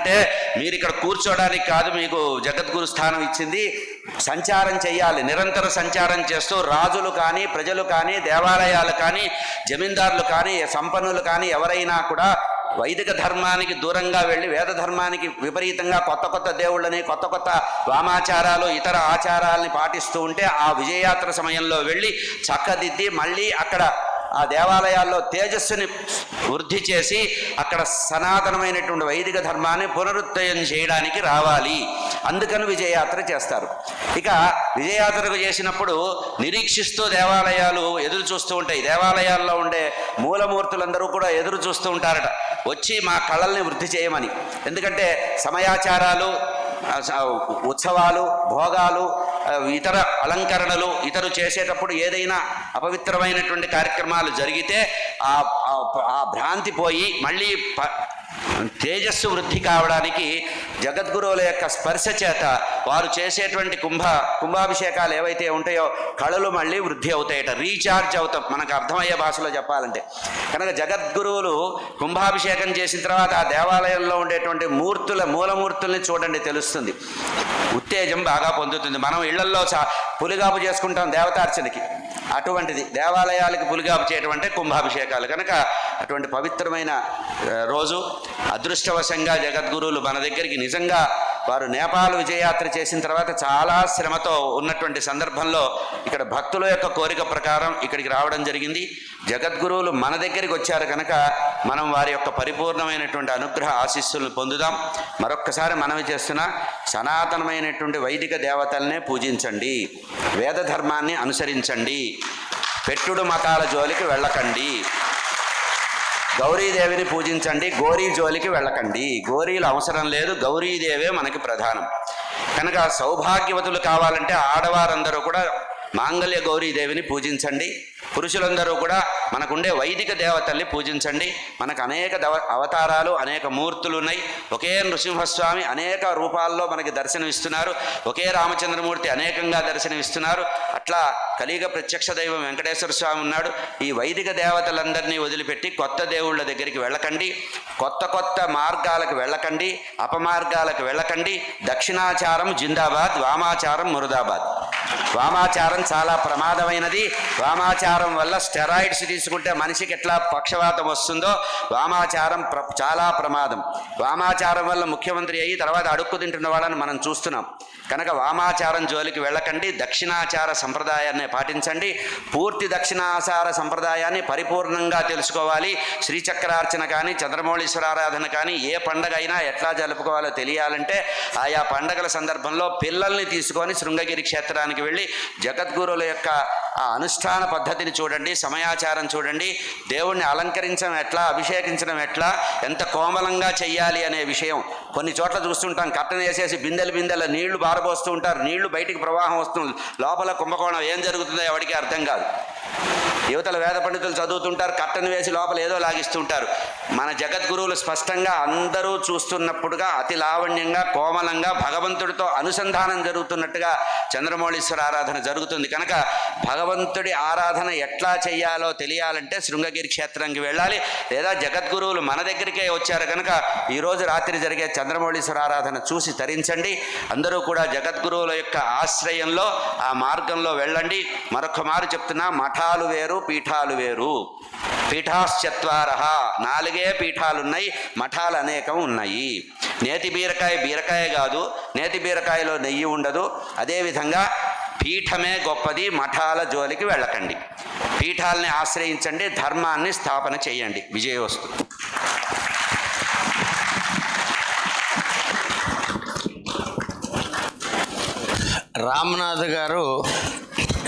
అంటే మీరు ఇక్కడ కూర్చోడానికి కాదు మీకు జగద్గురు స్థానం ఇచ్చింది, సంచారం చేయాలి. నిరంతర సంచారం చేస్తూ రాజులు కానీ, ప్రజలు కానీ, దేవాలయాలు కానీ, జమీందారులు కానీ, సంపన్నులు కానీ ఎవరైనా కూడా వైదిక ధర్మానికి దూరంగా వెళ్ళి వేద ధర్మానికి విపరీతంగా కొత్త కొత్త దేవుళ్ళని, కొత్త కొత్త వామాచారాలు, ఇతర ఆచారాలని పాటిస్తూ ఉంటే ఆ విజయయాత్ర సమయంలో వెళ్ళి చక్కదిద్ది మళ్ళీ అక్కడ ఆ దేవాలయాల్లో తేజస్సుని వృద్ధి చేసి అక్కడ సనాతనమైనటువంటి వైదిక ధర్మాన్ని పునరుద్ధరణ చేయడానికి రావాలి. అందుకని విజయయాత్ర చేస్తారు. ఇక విజయయాత్రకు చేసినప్పుడు నిరీక్షిస్తూ దేవాలయాలు ఎదురు చూస్తూ ఉంటాయి. దేవాలయాల్లో ఉండే మూలమూర్తులందరూ కూడా ఎదురు చూస్తూ ఉంటారట, వచ్చి మా కళల్ని వృద్ధి చేయమని. ఎందుకంటే సమయాచారాలు, ఉత్సవాలు, భోగాలు, ఇతర అలంకరణలు, ఇతరు చేసేటప్పుడు ఏదైనా అపవిత్రమైనటువంటి కార్యక్రమాలు జరిగితే ఆ భ్రాంతి పోయి మళ్ళీ తేజస్సు వృద్ధి కావడానికి జగద్గురువుల యొక్క స్పర్శ చేత వారు చేసేటువంటి కుంభాభిషేకాలు ఏవైతే ఉంటాయో కళలు మళ్ళీ వృద్ధి అవుతాయట, రీఛార్జ్ అవుతాం మనకు అర్థమయ్యే భాషలో చెప్పాలంటే. కనుక జగద్గురువులు కుంభాభిషేకం చేసిన తర్వాత ఆ దేవాలయంలో ఉండేటువంటి మూలమూర్తుల్ని చూడండి, తెలుస్తుంది, ఉత్తేజం బాగా పొందుతుంది. మనం ఇళ్లల్లో పులిగాపు చేసుకుంటాం దేవతార్చనకి, అటువంటిది దేవాలయాలకి పులిగాపు చేయటం అంటే కుంభాభిషేకాలు. కనుక అటువంటి పవిత్రమైన రోజు అదృష్టవశంగా జగద్గురువులు మన దగ్గరికి నిజంగా వారు నేపాల్ విజయయాత్ర చేసిన తర్వాత చాలా శ్రమతో ఉన్నటువంటి సందర్భంలో ఇక్కడ భక్తుల యొక్క కోరిక ప్రకారం ఇక్కడికి రావడం జరిగింది. జగద్గురువులు మన దగ్గరికి వచ్చారు కనుక మనం వారి యొక్క పరిపూర్ణమైనటువంటి అనుగ్రహ ఆశీస్సులను పొందుదాం. మరొక్కసారి మనవి చేస్తున్నా, సనాతనమైనటువంటి వైదిక దేవతలనే పూజించండి, వేద ధర్మాన్ని అనుసరించండి, పెట్టుడు మతాల జోలికి వెళ్ళకండి, గౌరీదేవిని పూజించండి, గౌరీ జోలికి వెళ్ళకండి. గౌరీలు అవసరం లేదు, గౌరీదేవే మనకి ప్రధానం. కనుక సౌభాగ్యవతులు కావాలంటే ఆడవారందరూ కూడా మాంగళ్య గౌరీదేవిని పూజించండి, పురుషులందరూ కూడా మనకుండే వైదిక దేవతల్ని పూజించండి. మనకు అనేక అవతారాలు, అనేక మూర్తులు ఉన్నాయి. ఒకే నృసింహస్వామి అనేక రూపాల్లో మనకి దర్శనమిస్తున్నారు, ఒకే రామచంద్రమూర్తి అనేకంగా దర్శనమిస్తున్నారు. అట్లా కలియుగ ప్రత్యక్ష దైవం వెంకటేశ్వర స్వామి ఉన్నాడు. ఈ వైదిక దేవతలందరినీ వదిలిపెట్టి కొత్త దేవుళ్ళ దగ్గరికి వెళ్ళకండి, కొత్త కొత్త మార్గాలకు వెళ్ళకండి, అపమార్గాలకు వెళ్ళకండి. దక్షిణాచారం జిందాబాద్, వామాచారం మురుదాబాద్. వామాచారం చాలా ప్రమాదమైనది. వామాచారం వల్ల స్టెరాయిడ్స్ తీసుకుంటే మనిషికి ఎట్లా పక్షవాతం వస్తుందో వామాచారం చాలా ప్రమాదం. వామాచారం వల్ల ముఖ్యమంత్రి అయ్యి తర్వాత అడుక్కు తింటున్న వాళ్ళని మనం చూస్తున్నాం. కనుక వామాచారం జోలికి వెళ్ళకండి, దక్షిణాచార సంప్రదాయాన్ని పాటించండి. పూర్తి దక్షిణాచార సంప్రదాయాన్ని పరిపూర్ణంగా తెలుసుకోవాలి. శ్రీచక్రార్చన కానీ, చంద్రమౌళీశ్వరారాధన కానీ, ఏ పండగ అయినా ఎట్లా జరుపుకోవాలో తెలియాలంటే ఆయా పండగల సందర్భంలో పిల్లల్ని తీసుకొని శృంగగిరి క్షేత్రానికి వెళ్ళి జగద్గురువుల యొక్క ఆ అనుష్ఠాన పద్ధతిని చూడండి, సమయాచారం చూడండి, దేవుణ్ణి అలంకరించడం ఎట్లా, అభిషేకించడం ఎట్లా, ఎంత కోమలంగా చెయ్యాలి అనే విషయం. కొన్ని చోట్ల చూస్తుంటాం, కట్టన వేసేసి బిందెల నీళ్లు పారబోస్తూ ఉంటారు, నీళ్లు బయటికి ప్రవాహం వస్తుంది, లోపల కుంభకోణం ఏం జరుగుతుందో ఎవరికి అర్థం కాదు. యువతల వేద పండితులు చదువుతుంటారు, కట్టను వేసి లోపల ఏదో లాగిస్తుంటారు. మన జగద్గురువులు స్పష్టంగా అందరూ చూస్తున్నప్పుడుగా అతి లావణ్యంగా, కోమలంగా, భగవంతుడితో అనుసంధానం జరుగుతున్నట్టుగా చంద్రమౌళీశ్వర ఆరాధన జరుగుతుంది. కనుక భగవంతుడి ఆరాధన ఎట్లా చేయాలో తెలియాలంటే శృంగగిరి క్షేత్రానికి వెళ్ళాలి. లేదా జగద్గురువులు మన దగ్గరికే వచ్చారు కనుక ఈరోజు రాత్రి జరిగే చంద్రమౌళీశ్వర ఆరాధన చూసి తరించండి. అందరూ కూడా జగద్గురువుల యొక్క ఆశ్రయంలో ఆ మార్గంలో వెళ్ళండి. మరొక మారు చెప్తున్నా, మఠాలు వేరు, పీఠాలు వేరు. పీఠాశ్చత్వారః, 4 పీఠాలున్నాయి, మఠాలు అనేకం ఉన్నాయి. నేతి బీరకాయ కాదు, నేతి బీరకాయలో నెయ్యి ఉండదు. అదేవిధంగా పీఠమే గొప్పది, మఠాల జోలికి వెళ్ళకండి. పీఠాలని ఆశ్రయించండి, ధర్మాన్ని స్థాపన చేయండి. విజయోస్తు. రామనాథ్ గారు,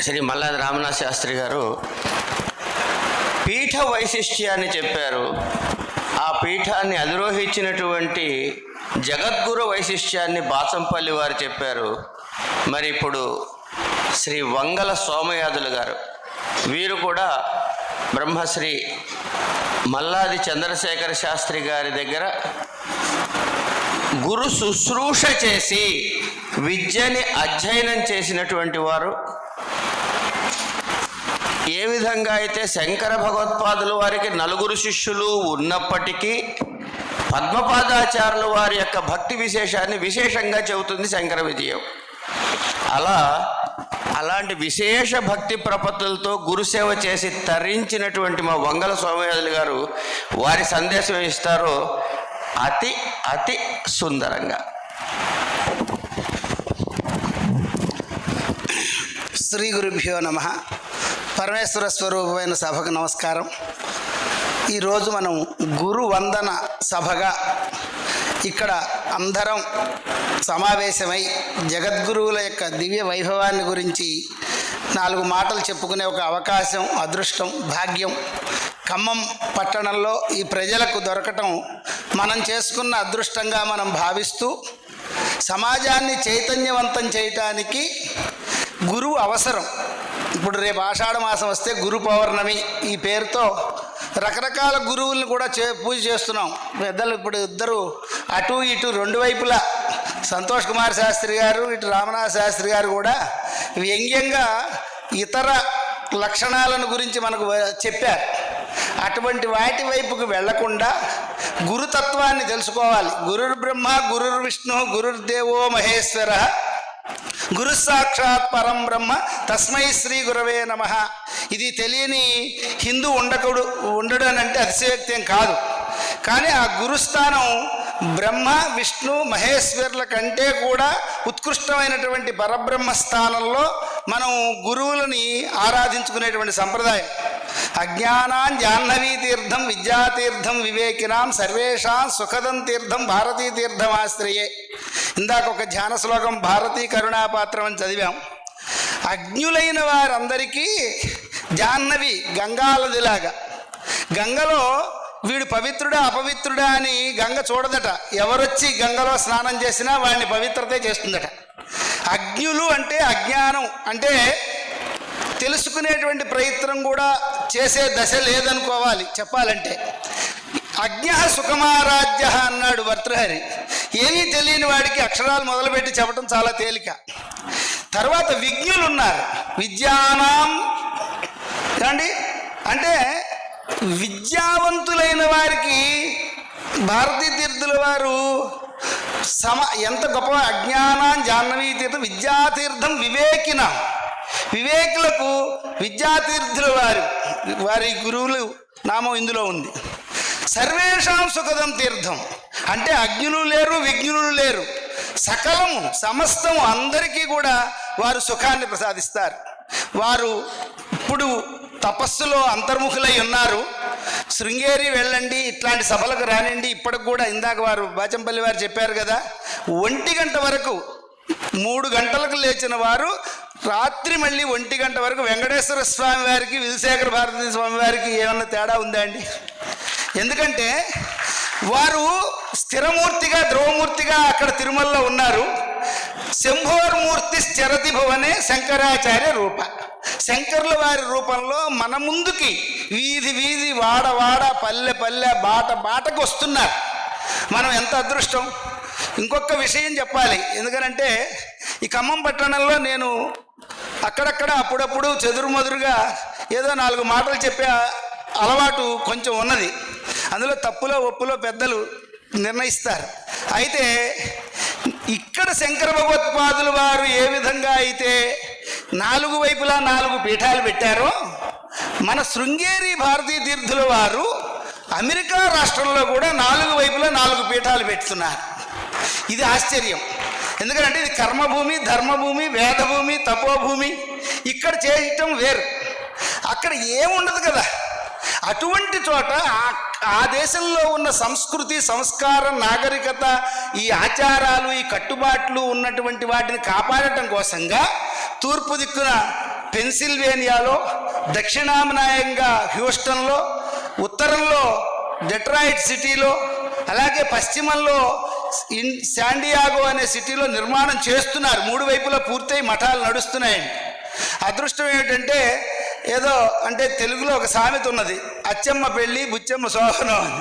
శ్రీ మల్లాది రామనాథ్ శాస్త్రి గారు పీఠ వైశిష్ట్యాన్ని చెప్పారు. ఆ పీఠాన్ని అధిరోహించినటువంటి జగద్గురు వైశిష్ట్యాన్ని బాచంపల్లి వారు చెప్పారు. మరి ఇప్పుడు శ్రీ వంగల సోమయాజులు గారు, వీరు కూడా బ్రహ్మశ్రీ మల్లాది చంద్రశేఖర శాస్త్రి గారి దగ్గర గురు శుశ్రూష చేసి విద్యని అధ్యయనం చేసినటువంటి వారు. ఏ విధంగా అయితే శంకర భగవత్పాదుల వారికి 4 శిష్యులు ఉన్నప్పటికీ పద్మపాదాచార్యుల వారి యొక్క భక్తి విశేషాన్ని విశేషంగా చెబుతుంది శంకర విజయం. అలాంటి విశేష భక్తి ప్రపత్తులతో గురుసేవ చేసి తరించినటువంటి మా వంగల సోమయాజులు గారు వారి సందేశం ఇస్తారో అతి అతి సుందరంగా. శ్రీ గురుభ్యో నమః. పరమేశ్వర స్వరూపమైన సభకు నమస్కారం. ఈరోజు మనం గురు వందన సభగా ఇక్కడ అందరం సమావేశమై జగద్గురువుల యొక్క దివ్య వైభవాన్ని గురించి 4 మాటలు చెప్పుకునే ఒక అవకాశం, అదృష్టం, భాగ్యం ఖమ్మం పట్టణంలో ఈ ప్రజలకు దొరకటం మనం చేసుకున్న అదృష్టంగా మనం భావిస్తూ, సమాజాన్ని చైతన్యవంతం చేయటానికి గురువు అవసరం. ఇప్పుడు రేపు ఆషాఢ మాసం వస్తే గురు పౌర్ణమి ఈ పేరుతో రకరకాల గురువులను కూడా పూజ చేస్తున్నాం. పెద్దలు ఇప్పుడు ఇద్దరు అటు ఇటు 2 వైపులా సంతోష్ కుమార్ శాస్త్రి గారు, ఇటు రామనాథ శాస్త్రి గారు కూడా వ్యంగ్యంగా ఇతర లక్షణాలను గురించి మనకు చెప్పారు. అటువంటి వాటి వైపుకు వెళ్లకుండా గురుతత్వాన్ని తెలుసుకోవాలి. గురుర్ బ్రహ్మ, గురుర్ విష్ణు, గురుర్దేవో మహేశ్వర, గురు సాక్షాత్ పరం బ్రహ్మ, తస్మై శ్రీ గురవే నమః. ఇది తెలియని హిందూ ఉండడు అని అంటే అతిశయోక్తి కాదు. కానీ ఆ గురుస్థానం బ్రహ్మ, విష్ణు, మహేశ్వరుల కంటే కూడా ఉత్కృష్టమైనటువంటి పరబ్రహ్మ స్థానంలో మనం గురువులని ఆరాధించుకునేటువంటి సంప్రదాయం. అజ్ఞానాం జాహ్నవీ తీర్థం విద్యాతీర్థం వివేకినాం సర్వేషాం సుఖదం తీర్థం భారతీ తీర్థం ఆశ్రయే. ఇందాక ఒక ధ్యాన శ్లోకం భారతీ కరుణాపాత్రం అని చదివాం. అజ్ఞులైన వారందరికీ జాహ్నవి గంగాలదిలాగా. గంగలో వీడు పవిత్రుడా అపవిత్రుడా అని గంగ చూడదట. ఎవరొచ్చి గంగలో స్నానం చేసినా వాడిని పవిత్రతే చేస్తుందట. అజ్ఞులు అంటే అజ్ఞానం అంటే తెలుసుకునేటువంటి ప్రయత్నం కూడా చేసే దశ లేదనుకోవాలి చెప్పాలంటే. అజ్ఞ సుఖమారాధ్య అన్నాడు భర్తృహరి. ఏమీ తెలియని వాడికి అక్షరాలు మొదలుపెట్టి చెప్పడం చాలా తేలిక. తర్వాత విజ్ఞులు ఉన్నారు. విద్యానాం అండి అంటే విద్యావంతులైన వారికి భారతీ తీర్థుల వారు ఎంత గొప్ప. అజ్ఞానాం జాహ్నవీ తీర్థం విద్యాతీర్థం వివేకినాం. వివేకులకు విద్యాతీర్థుల వారి గురువులు నామం ఇందులో ఉంది. సర్వేషాం సుఖదం తీర్థం అంటే అజ్ఞులు లేరు, విజ్ఞులు లేరు, సకలము సమస్తము అందరికీ కూడా వారు సుఖాన్ని ప్రసాదిస్తారు. వారు ఇప్పుడు తపస్సులో అంతర్ముఖులై ఉన్నారు. శృంగేరి వెళ్ళండి, ఇట్లాంటి సభలకు రానండి. ఇప్పటికి కూడా ఇందాక వారు బాచంపల్లి వారు చెప్పారు కదా, 1 గంట వరకు 3 గంటలకు లేచిన వారు రాత్రి మళ్ళీ 1 గంట వరకు వెంకటేశ్వర స్వామి వారికి, విధుశేఖర భారతీ స్వామి వారికి ఏమన్నా తేడా ఉందా అండి? ఎందుకంటే వారు స్థిరమూర్తిగా ధ్రువమూర్తిగా అక్కడ తిరుమలలో ఉన్నారు. శంభోర్మూర్తి చరతి భువనే శంకరాచార్య రూప. శంకరుల వారి రూపంలో మన ముందుకి వీధి వీధి, వాడ వాడ, పల్లె పల్లె, బాట బాటకు వస్తున్నారు. మనం ఎంత అదృష్టం. ఇంకొక విషయం చెప్పాలి. ఎందుకనంటే ఈ ఖమ్మం పట్టణంలో నేను అక్కడక్కడ అప్పుడప్పుడు చెదురుమదురుగా ఏదో 4 మాటలు చెప్పే అలవాటు కొంచెం ఉన్నది. అందులో తప్పులో ఒప్పులో పెద్దలు నిర్ణయిస్తారు. అయితే ఇక్కడ శంకర భగవత్పాదులు వారు ఏ విధంగా అయితే 4 వైపులా 4 పీఠాలు పెట్టారో, మన శృంగేరి భారతీ తీర్థుల వారు అమెరికా రాష్ట్రంలో కూడా 4 వైపులా 4 పీఠాలు పెడుతున్నారు. ఇది ఆశ్చర్యం. ఎందుకంటే ఇది కర్మభూమి, ధర్మభూమి, వేదభూమి, తపోభూమి. ఇక్కడ చేయటం వేరు, అక్కడ ఏముండదు కదా. అటువంటి చోట ఆ దేశంలో ఉన్న సంస్కృతి, సంస్కారం, నాగరికత, ఈ ఆచారాలు, ఈ కట్టుబాట్లు ఉన్నటువంటి వాటిని కాపాడటం కోసంగా తూర్పు దిక్కున పెన్సిల్వేనియాలో, దక్షిణామ్నాయంగా హ్యూస్టన్లో, ఉత్తరంలో డెట్రాయిట్ సిటీలో, అలాగే పశ్చిమంలో శాండియాగో అనే సిటీలో నిర్మాణం చేస్తున్నారు. 3 వైపులా పూర్తయి మఠాలు నడుస్తున్నాయండి. అదృష్టం ఏమిటంటే ఏదో అంటే తెలుగులో ఒక సామెత ఉన్నది, అచ్చమ్మ పెళ్ళి బుచ్చమ్మ శోభనం అని.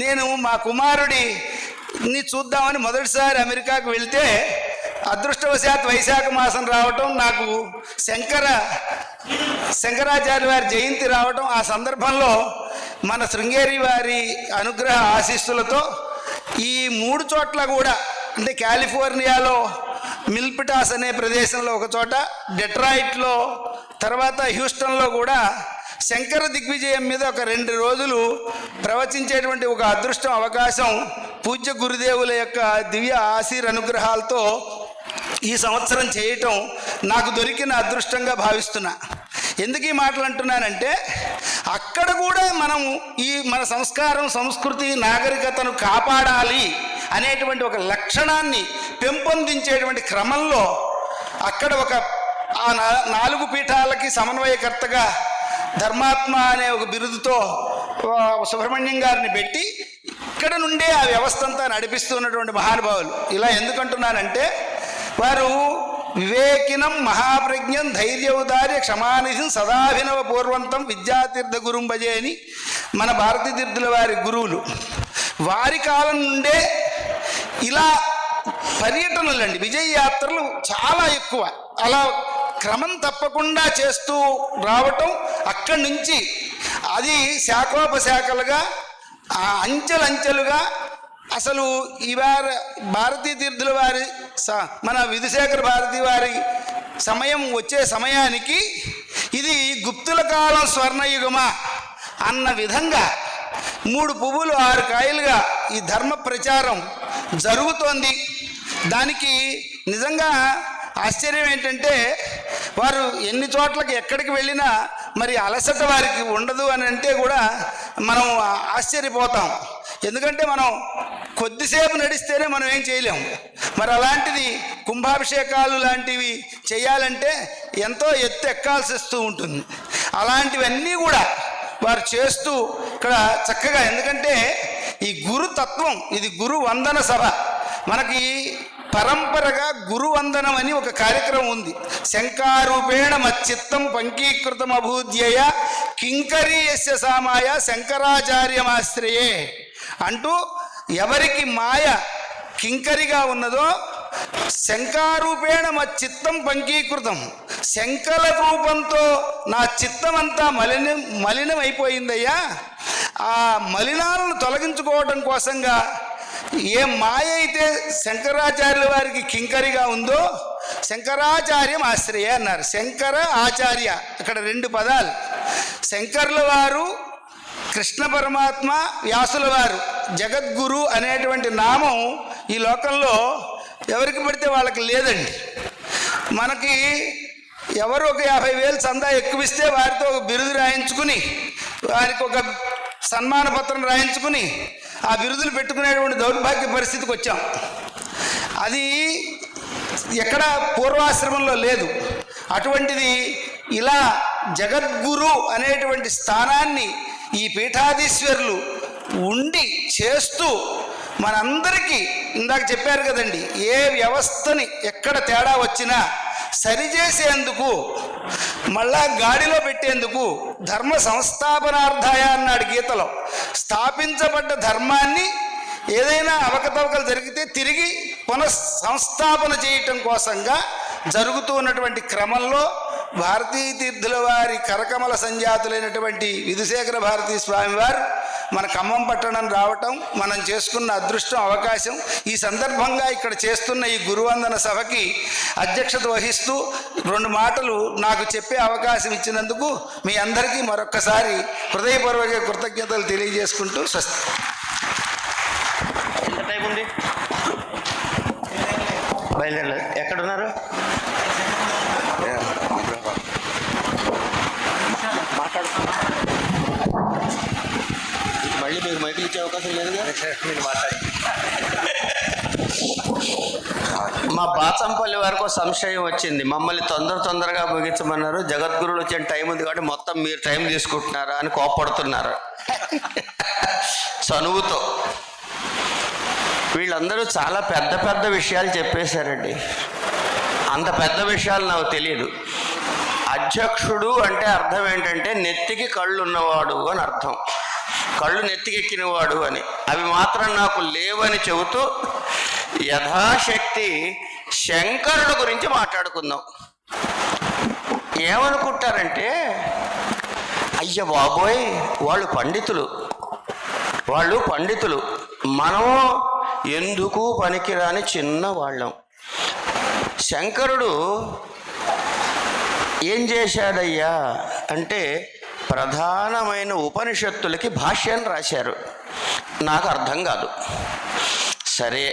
నేను మా కుమారుడిని చూద్దామని మొదటిసారి అమెరికాకు వెళ్తే అదృష్టవశాత్ వైశాఖ మాసం రావటం, నాకు శంకరాచార్య వారి జయంతి రావటం, ఆ సందర్భంలో మన శృంగేరి వారి అనుగ్రహ ఆశీస్సులతో ఈ 3 చోట్ల కూడా, అంటే కాలిఫోర్నియాలో మిల్పిటాస్ అనే ప్రదేశంలో ఒక చోట, డెట్రాయిట్లో, తర్వాత హ్యూస్టన్లో కూడా శంకర దిగ్విజయం మీద ఒక 2 రోజులు ప్రవచించేటువంటి ఒక అదృష్టం, అవకాశం పూజ్య గురుదేవుల యొక్క దివ్య ఆశీర్-అనుగ్రహాలతో ఈ సంవత్సరం చేయటం నాకు దొరికిన అదృష్టంగా భావిస్తున్నా. ఎందుకు ఈ మాటలు అంటున్నానంటే, అక్కడ కూడా మనం మన సంస్కారం, సంస్కృతి, నాగరికతను కాపాడాలి అనేటువంటి ఒక లక్షణాన్ని పెంపొందించేటువంటి క్రమంలో అక్కడ ఆ 4 పీఠాలకి సమన్వయకర్తగా ధర్మాత్మ అనే ఒక బిరుదుతో సుబ్రహ్మణ్యం గారిని పెట్టి ఇక్కడ నుండే ఆ వ్యవస్థ అంతా నడిపిస్తున్నటువంటి మహానుభావులు. ఇలా ఎందుకంటున్నానంటే, వారు వివేకినం మహాప్రజ్ఞం ధైర్యౌదార్య క్షమానిధిం సదాభినవ పూర్వంతం విద్యాతీర్థ గురుం భజే అని మన భారతీ తీర్థుల వారి గురువులు. వారి కాలం నుండే ఇలా పర్యటనలండి, విజయ యాత్రలు చాలా ఎక్కువ, అలా క్రమం తప్పకుండా చేస్తూ రావటం. అక్కడి నుంచి అది శాఖోపశాఖలుగా, అంచెలంచెలుగా, అసలు ఇవాళ భారతీ తీర్థుల వారి మన విధుశేఖర భారతి వారి సమయం వచ్చే సమయానికి ఇది గుప్తుల కాలం స్వర్ణయుగమా అన్న విధంగా 3 పువ్వులు 6 కాయలుగా ఈ ధర్మ ప్రచారం జరుగుతోంది. దానికి నిజంగా ఆశ్చర్యం ఏంటంటే, వారు ఎన్ని చోట్లకి ఎక్కడికి వెళ్ళినా మరి అలసట వారికి ఉండదు అని అంటే కూడా మనం ఆశ్చర్యపోతాం. ఎందుకంటే మనం కొద్దిసేపు నడిస్తేనే మనం ఏం చేయలేము. మరి అలాంటిది కుంభాభిషేకాలు లాంటివి చేయాలంటే ఎంతో ఎత్తు ఎక్కాల్సి వస్తూ ఉంటుంది. అలాంటివన్నీ కూడా వారు చేస్తూ ఇక్కడ చక్కగా, ఎందుకంటే ఈ గురుతత్వం, ఇది గురు వందన సభ. మనకి పరంపరగా గురువందనం అని ఒక కార్యక్రమం ఉంది. శంకారూపేణ మచ్చిత్తం పంకీకృతం అభూద్యయ కింకరీయస్య సామాయ శంకరాచార్యమాశ్రయే అంటూ, ఎవరికి మాయ కింకరిగా ఉన్నదో శంకారూపేణ మచ్చిత్తం పంకీకృతం, శంకల రూపంతో నా చిత్తమంతా మలినమైపోయిందయ్యా, ఆ మలినాలను తొలగించుకోవడం కోసంగా ఏ మాయ అయితే శంకరాచార్యుల వారికి కింకరిగా ఉందో శంకరాచార్యం ఆశ్రయ అన్నారు. శంకర ఆచార్య, అక్కడ 2 పదాలు. శంకర్ల వారు, కృష్ణ పరమాత్మ, వ్యాసుల వారు, జగద్గురు అనేటువంటి నామం ఈ లోకంలో ఎవరికి పడితే వాళ్ళకి లేదండి. మనకి ఎవరు ఒక 50,000 చందా ఎక్కువిస్తే వారితో ఒక బిరుదు రాయించుకుని, వారికి ఒక సన్మాన పత్రం రాయించుకుని ఆ బిరుదులు పెట్టుకునేటువంటి దౌర్భాగ్య పరిస్థితికి వచ్చాం. అది ఎక్కడ పూర్వాశ్రమంలో లేదు. అటువంటిది ఇలా జగద్గురు అనేటువంటి స్థానాన్ని ఈ పీఠాధీశ్వరులు ఉండి చేస్తూ మనందరికీ, ఇందాక చెప్పారు కదండి, ఏ వ్యవస్థని ఎక్కడ తేడా వచ్చినా సరిచేసేందుకు, మళ్ళా గాడిలో పెట్టేందుకు ధర్మ సంస్థాపనార్థాయ అన్నాడు గీతలో. స్థాపించబడ్డ ధర్మాన్ని ఏదైనా అవకతవకలు జరిగితే తిరిగి పునఃసంస్థాపన చేయటం కోసంగా జరుగుతూ ఉన్నటువంటి క్రమంలో భారతీ తీర్థుల వారి కరకమల సంజాతులైనటువంటి విధుశేఖర భారతీ స్వామి వారు మన ఖమ్మం పట్టణం రావటం మనం చేసుకున్న అదృష్టం, అవకాశం. ఈ సందర్భంగా ఇక్కడ చేస్తున్న ఈ గురువందన సభకి అధ్యక్షత వహిస్తూ 2 మాటలు నాకు చెప్పే అవకాశం ఇచ్చినందుకు మీ అందరికీ మరొక్కసారి హృదయపూర్వక కృతజ్ఞతలు తెలియజేసుకుంటూ స్వస్తి. ఎంత టైం ఉంది? బయలుదేరలేదు. ఎక్కడున్నారు? మళ్ళీ మీకు మైకులు ఇచ్చే అవకాశం లేదుగా. మా బాచంపల్లి వరకు సంశయం వచ్చింది. మమ్మల్ని తొందరగా ముగించమన్నారు. జగద్గురులు వచ్చే టైం ఉంది కాబట్టి మొత్తం మీరు టైం తీసుకుంటున్నారా అని కోప్పడుతున్నారు చనువుతో. వీళ్ళందరూ చాలా పెద్ద విషయాలు చెప్పేశారండి. అంత పెద్ద విషయాలు నాకు తెలియదు. అధ్యక్షుడు అంటే అర్థం ఏంటంటే నెత్తికి కళ్ళు ఉన్నవాడు అని అర్థం, కళ్ళు నెత్తికెక్కినవాడు అని. అవి మాత్రం నాకు లేవని చెబుతూ యథాశక్తి శంకరుల గురించి మాట్లాడుకుందాం. ఏమనుకుంటారంటే, అయ్య బాబోయ్ వాళ్ళు పండితులు, మనము ఎందుకు పనికిరాని చిన్నవాళ్ళం. శంకరుడు ఏం చేశాడయ్యా అంటే ప్రధానమైన ఉపనిషత్తులకి భాష్యం రాశారు. నాకు అర్థం కాదు. సరే,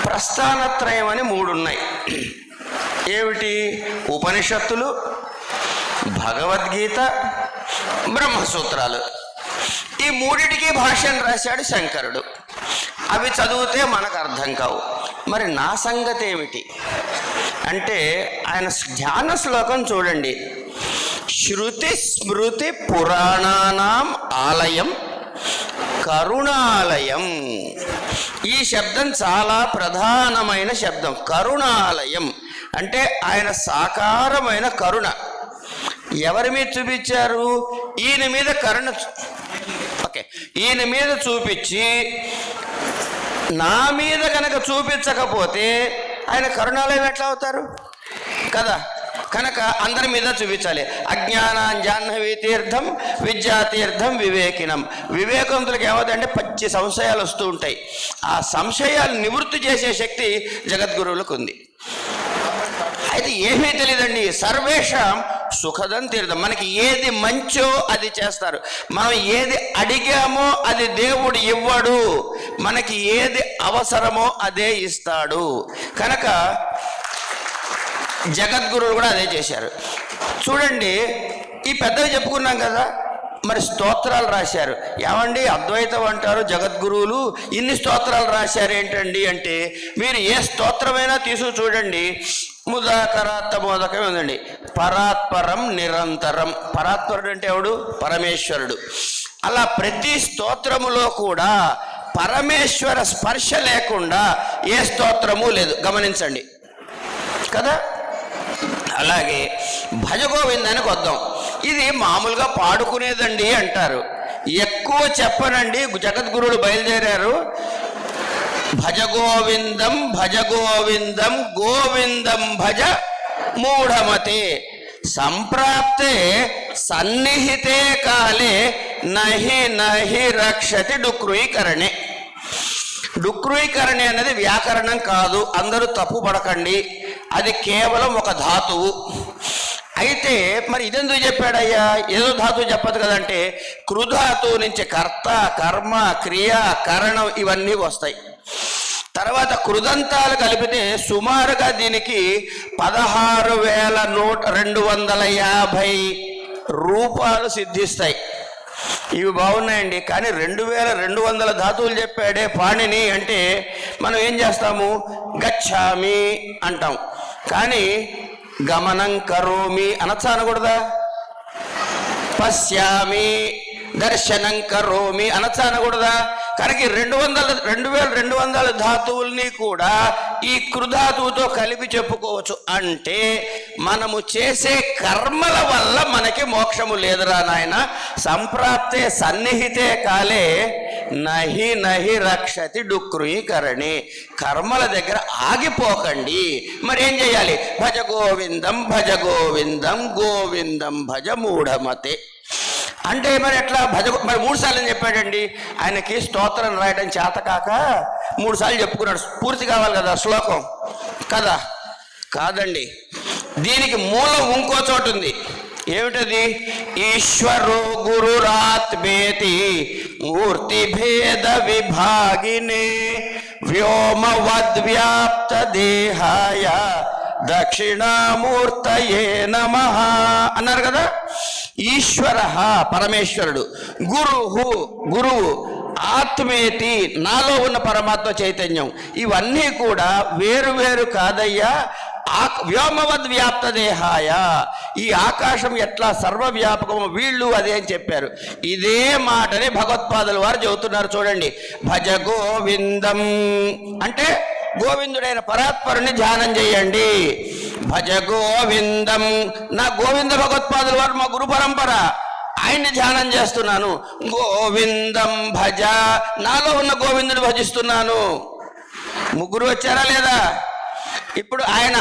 ప్రస్థానత్రయం అని 3 ఉన్నాయి. ఏమిటి? ఉపనిషత్తులు, భగవద్గీత, బ్రహ్మసూత్రాలు. ఈ 3టికి భాష్యం రాశాడు శంకరుడు. అవి చదివితే మనకు అర్థం కావు. మరి నా సంగతి ఏమిటి అంటే ఆయన ధ్యాన శ్లోకం చూడండి. శృతి స్మృతి పురాణానాం ఆలయం కరుణాలయం. ఈ శబ్దం చాలా ప్రధానమైన శబ్దం. కరుణాలయం అంటే ఆయన సాకారమైన కరుణ. ఎవరి మీద చూపించారు? ఈయన మీద కరుణ. ఓకే, ఈయన మీద చూపించి నా మీద కనుక చూపించకపోతే ఆయన కరుణాలయం ఎట్లా అవుతారు కదా? కనుక అందరి మీద చూపించాలి. అజ్ఞానాంజాహ్నవీ తీర్థం విద్యాతీర్థం వివేకినం. వివేకవంతులకు ఏమవుతుందంటే 10 సంశయాలు వస్తూ ఉంటాయి. ఆ సంశయాలు నివృత్తి చేసే శక్తి జగద్గురువులకు ఉంది. అయితే ఏమీ తెలియదండి. సర్వేషాం సుఖదం తీర్థం. మనకి ఏది మంచో అది చేస్తారు. మనం ఏది అడిగామో అది దేవుడు ఇవ్వడు. మనకి ఏది అవసరమో అదే ఇస్తాడు. కనుక జగద్గురువులు కూడా అదే చేశారు. చూడండి, ఈ పెద్దవి చెప్పుకున్నాం కదా, మరి స్తోత్రాలు రాశారు. ఏమండి అద్వైతం అంటారు జగద్గురువులు, ఇన్ని స్తోత్రాలు రాశారు ఏంటండి అంటే, మీరు ఏ స్తోత్రమైనా తీసుకు చూడండి. ముదాకరాత్త మోదకం ఉందండి. పరాత్పరం నిరంతరం. పరాత్పరుడు అంటే ఎవడు? పరమేశ్వరుడు. అలా ప్రతి స్తోత్రములో కూడా పరమేశ్వర స్పర్శ లేకుండా ఏ స్తోత్రము లేదు. గమనించండి కదా. అలాగే భజగోవిందానికి వద్దాం. ఇది మామూలుగా పాడుకునేదండి అంటారు. ఎక్కువ చెప్పనండి. జగద్గురువులు బయలుదేరారు. భజగోవిందం భజగోవిందం గోవిందం భజ మూఢమతే సంప్రాప్తే సన్నిహితే కాలే నహి నహి రక్షతి డుక్రుయీకరణే. డుక్రుయీకరణే అనేది వ్యాకరణం కాదు, అందరూ తప్పు పడకండి. అది కేవలం ఒక ధాతువు. అయితే మరి ఇదెందుకు చెప్పాడయ్యా? ఏదో ధాతువు చెప్పదు కదంటే, కృధాతువు నుంచి కర్త, కర్మ, క్రియ, కరణం ఇవన్నీ వస్తాయి. తర్వాత కృదంతాలు కలిపితే సుమారుగా దీనికి 16,250 రూపాయలు సిద్ధిస్తాయి. ఇవి బాగున్నాయండి. కానీ 2,200 ధాతువులు చెప్పాడే పాణిని అంటే మనం ఏం చేస్తాము? గచ్చామి అంటాం. కానీ గమనం కరోమి అనొచ్చా అనకూడదా? పశ్యామి దర్శనం కరోమి అనొచ్చా అనకూడదా? కనుక 2,200 ధాతువుల్ని కూడా ఈ కృధాతువుతో కలిపి చెప్పుకోవచ్చు. అంటే మనము చేసే కర్మల వల్ల మనకి మోక్షము లేదురా నాయన. సంప్రాప్తే సన్నిహితే కాలే నహి నహి రక్షతి డుక్రుయీకరణే. కర్మల దగ్గర ఆగిపోకండి. మరి ఏం చేయాలి? భజ గోవిందం భజ గోవిందం గోవిందం భజ మూఢమతే. అంటే మరి ఎట్లా? మరి 3 సార్లు చెప్పాడండి. ఆయనకి స్తోత్రం రాయడం చేతకాక 3 సార్లు చెప్పుకున్నాడు. పూర్తి కావాలి కదా శ్లోకం కదా? కాదండి, దీనికి మూలం ఇంకో చోటు ఉంది. ఏమిటది? ఈశ్వరో గురురాత్మేతి మూర్తి భేద విభాగినే వ్యోమవద్వ్యాప్త దేహాయ దక్షిణామూర్తయే నమః అన్నారు కదా. ఈశ్వర పరమేశ్వరుడు, గురువు ఆత్మేతి నాలో ఉన్న పరమాత్మ చైతన్యం. ఇవన్నీ కూడా వేరు వేరు కాదయ్యా. వ్యోమవద్ వ్యాప్త దేహాయ, ఈ ఆకాశం ఎట్లా సర్వవ్యాపకము వీళ్ళు అదే అని చెప్పారు. ఇదే మాటని భగవత్పాదుల వారు చెబుతున్నారు. చూడండి, భజ గోవిందం అంటే గోవిందుడైన పరాత్పరుని ధ్యానం చేయండి. భజ గోవిందం, నా గోవింద భగవత్పాదుల వారు మా గురు పరంపర, ఆయన్ని ధ్యానం చేస్తున్నాను. గోవిందం భజ, నాలో ఉన్న గోవిందుడు భజిస్తున్నాను. ముగ్గురు వచ్చారా లేదా? ఇప్పుడు ఆయన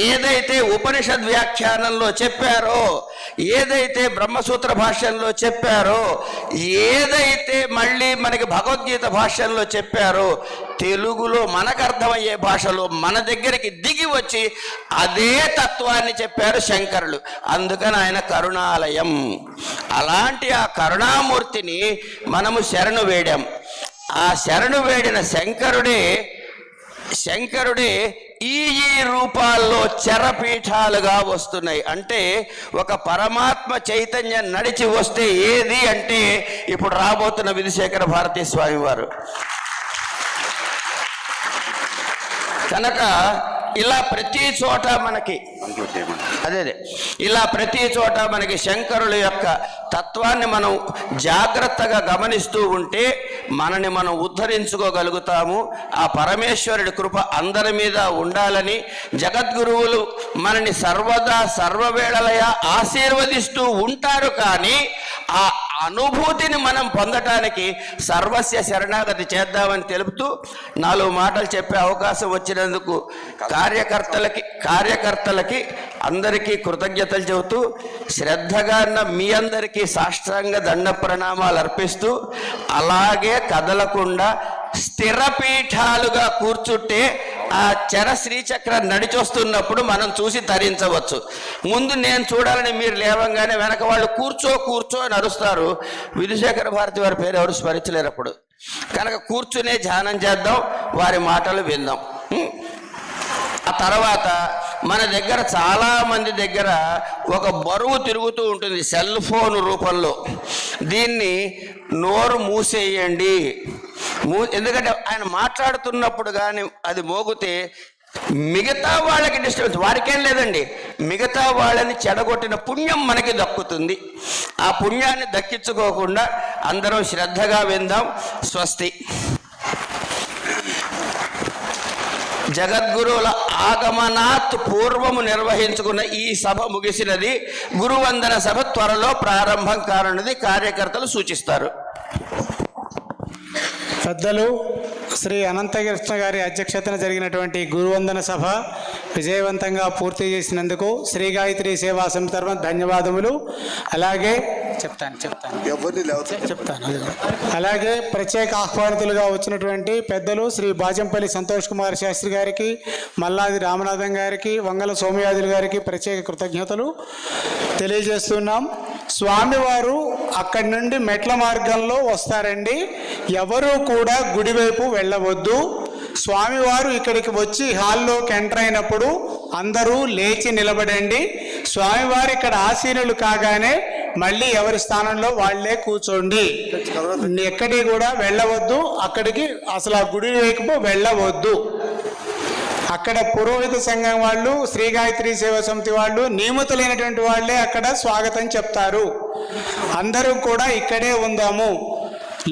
ఏదైతే ఉపనిషద్ వ్యాఖ్యానంలో చెప్పారో, ఏదైతే బ్రహ్మసూత్ర భాష్యంలో చెప్పారో, ఏదైతే మళ్ళీ మనకి భగవద్గీత భాష్యంలో చెప్పారో, తెలుగులో మనకు అర్థమయ్యే భాషలో మన దగ్గరికి దిగి వచ్చి అదే తత్వాన్ని చెప్పారు శంకరులు. అందుకని ఆయన కరుణాలయం. అలాంటి ఆ కరుణామూర్తిని మనము శరణు వేడాం. ఆ శరణు వేడిన శంకరుడే ఈ రూపాల్లో చెరపీఠాలుగా వస్తున్నాయి. అంటే ఒక పరమాత్మ చైతన్యం నడిచి వస్తే ఏది అంటే ఇప్పుడు రాబోతున్న విధుశేఖర భారతీ స్వామి వారు. కనుక ఇలా ప్రతి చోట మనకి ఇలా ప్రతి చోట మనకి శంకరుల యొక్క తత్వాన్ని మనం జాగ్రత్తగా గమనిస్తూ ఉంటే మనని మనం ఉద్ధరించుకోగలుగుతాము. ఆ పరమేశ్వరుడి కృప అందరి మీద ఉండాలని జగద్గురువులు మనని సర్వదా సర్వవేళలయా ఆశీర్వదిస్తూ ఉంటారు. కానీ ఆ అనుభూతిని మనం పొందటానికి సర్వస్య శరణాగతి చేద్దామని తెలుపుతూ 4 మాటలు చెప్పే అవకాశం వచ్చినందుకు కార్యకర్తలకి అందరికీ కృతజ్ఞతలు చెబుతూ, శ్రద్ధగా మీ అందరికీ సాష్టాంగ దండ ప్రణామాలు అర్పిస్తూ, అలాగే కదలకుండా స్థిరపీఠాలుగా కూర్చుంటే ఆ చెర శ్రీచక్రం నడిచొస్తున్నప్పుడు మనం చూసి తరించవచ్చు. ముందు నేను చూడాలని మీరు లేవంగానే వెనక వాళ్ళు కూర్చో అని అరుస్తారు. విధుశేఖర భారతి వారి పేరు ఎవరు స్మరించలేరు అప్పుడు. కనుక కూర్చునే ధ్యానం చేద్దాం, వారి మాటలు విందాం. ఆ తర్వాత మన దగ్గర చాలామంది దగ్గర ఒక బరువు తిరుగుతూ ఉంటుంది సెల్ ఫోన్ రూపంలో. దీన్ని నోరు మూసేయండి. ఎందుకంటే ఆయన మాట్లాడుతున్నప్పుడు కానీ అది మోగితే మిగతా వాళ్ళకి డిస్టర్బెన్స్, వారికేం లేదండి, మిగతా వాళ్ళని చెడగొట్టిన పుణ్యం మనకి దక్కుతుంది. ఆ పుణ్యాన్ని దక్కించుకోకుండా అందరం శ్రద్ధగా విందాం. స్వస్తి. జగద్గురువుల ఆగమనాత్ పూర్వము నిర్వహించుకున్న ఈ సభ ముగిసినది. గురువందన సభ త్వరలో ప్రారంభం కానున్నది కార్యకర్తలు సూచిస్తారు. పెద్దలు శ్రీ అనంతకృష్ణ గారి అధ్యక్షతన జరిగినటువంటి గురువందన సభ విజయవంతంగా పూర్తి చేసినందుకు శ్రీ గాయత్రి సేవా సంస్థ తరఫున ధన్యవాదములు. అలాగే అలాగే ప్రత్యేక ఆహ్వానితులుగా వచ్చినటువంటి పెద్దలు శ్రీ బాజంపల్లి సంతోష్ కుమార్ శాస్త్రి గారికి, మల్లాది రామనాథం గారికి, వంగల సోమయాజులు గారికి ప్రత్యేక కృతజ్ఞతలు తెలియజేస్తున్నాం. స్వామివారు అక్కడి నుండి మెట్ల మార్గంలో వస్తారండి. ఎవరూ కూడా గుడివైపు వెళ్ళవద్దు. స్వామివారు ఇక్కడికి వచ్చి హాల్లోకి ఎంటర్ అయినప్పుడు అందరూ లేచి నిలబడండి. స్వామివారు ఇక్కడ ఆసీనులు కాగానే మళ్ళీ ఎవరి స్థానంలో వాళ్ళే కూర్చోండి. ఎక్కడికి కూడా వెళ్ళవద్దు. అక్కడికి అసలు ఆ గుడి వైపు వెళ్ళవద్దు. అక్కడ పురోహిత సంఘం వాళ్ళు, శ్రీ గాయత్రి సేవా సమితి వాళ్ళు, నియమితులైనటువంటి వాళ్ళే అక్కడ స్వాగతం చెప్తారు. అందరూ కూడా ఇక్కడే ఉందాము.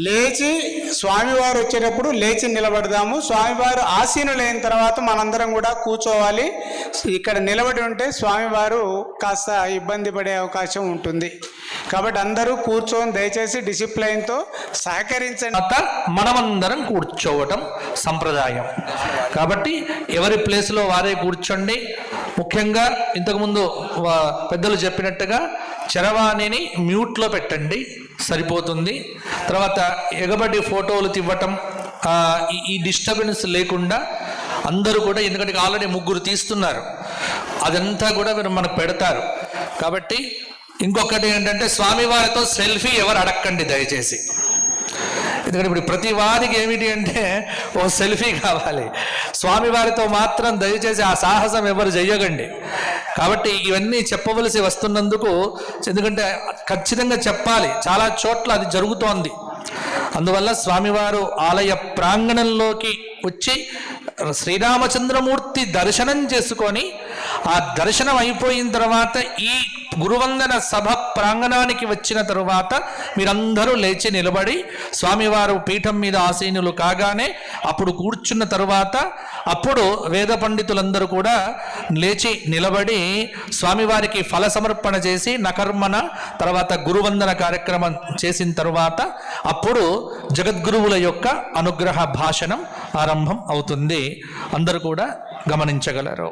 లేచి స్వామివారు వచ్చేటప్పుడు లేచి నిలబడదాము. స్వామివారు ఆసీనులైన తర్వాత మనందరం కూడా కూర్చోవాలి. ఇక్కడ నిలబడి ఉంటే స్వామివారు కాస్త ఇబ్బంది పడే అవకాశం ఉంటుంది. కాబట్టి అందరూ కూర్చొని దయచేసి డిసిప్లైన్తో సహకరించండి. మనమందరం కూర్చోవటం సంప్రదాయం. కాబట్టి ఎవరి ప్లేస్లో వారే కూర్చోండి. ముఖ్యంగా ఇంతకుముందు పెద్దలు చెప్పినట్టుగా చరవాణిని మ్యూట్లో పెట్టండి, సరిపోతుంది. తర్వాత ఎగబడి ఫోటోలు తివ్వటం, ఈ డిస్టర్బెన్స్ లేకుండా అందరూ కూడా, ఎందుకంటే ఆల్రెడీ 3 తీస్తున్నారు, అదంతా కూడా మనకు పెడతారు. కాబట్టి ఇంకొకటి ఏంటంటే స్వామివారితో సెల్ఫీ ఎవరు అడక్కండి దయచేసి. ఎందుకంటే ఇప్పుడు ప్రతి వారికి ఏమిటి అంటే ఓ సెల్ఫీ కావాలి. స్వామివారితో మాత్రం దయచేసి ఆ సాహసం ఎవరు చెయ్యకండి. కాబట్టి ఇవన్నీ చెప్పవలసి వస్తున్నందుకు, ఎందుకంటే ఖచ్చితంగా చెప్పాలి, చాలా చోట్ల అది జరుగుతోంది. అందువల్ల స్వామివారు ఆలయ ప్రాంగణంలోకి వచ్చి శ్రీరామచంద్రమూర్తి దర్శనం చేసుకొని, ఆ దర్శనం అయిపోయిన తర్వాత ఈ గురువందన సభ ప్రాంగణానికి వచ్చిన తరువాత మీరందరూ లేచి నిలబడి స్వామివారు పీఠం మీద ఆసీనులు కాగానే అప్పుడు కూర్చున్న తరువాత అప్పుడు వేద పండితులందరూ కూడా లేచి నిలబడి స్వామివారికి ఫల సమర్పణ చేసి నకర్మణ తర్వాత గురువందన కార్యక్రమం చేసిన తరువాత అప్పుడు జగద్గురువుల యొక్క అనుగ్రహ భాషణం ఆరంభం అవుతుంది. అందరూ కూడా గమనించగలరు.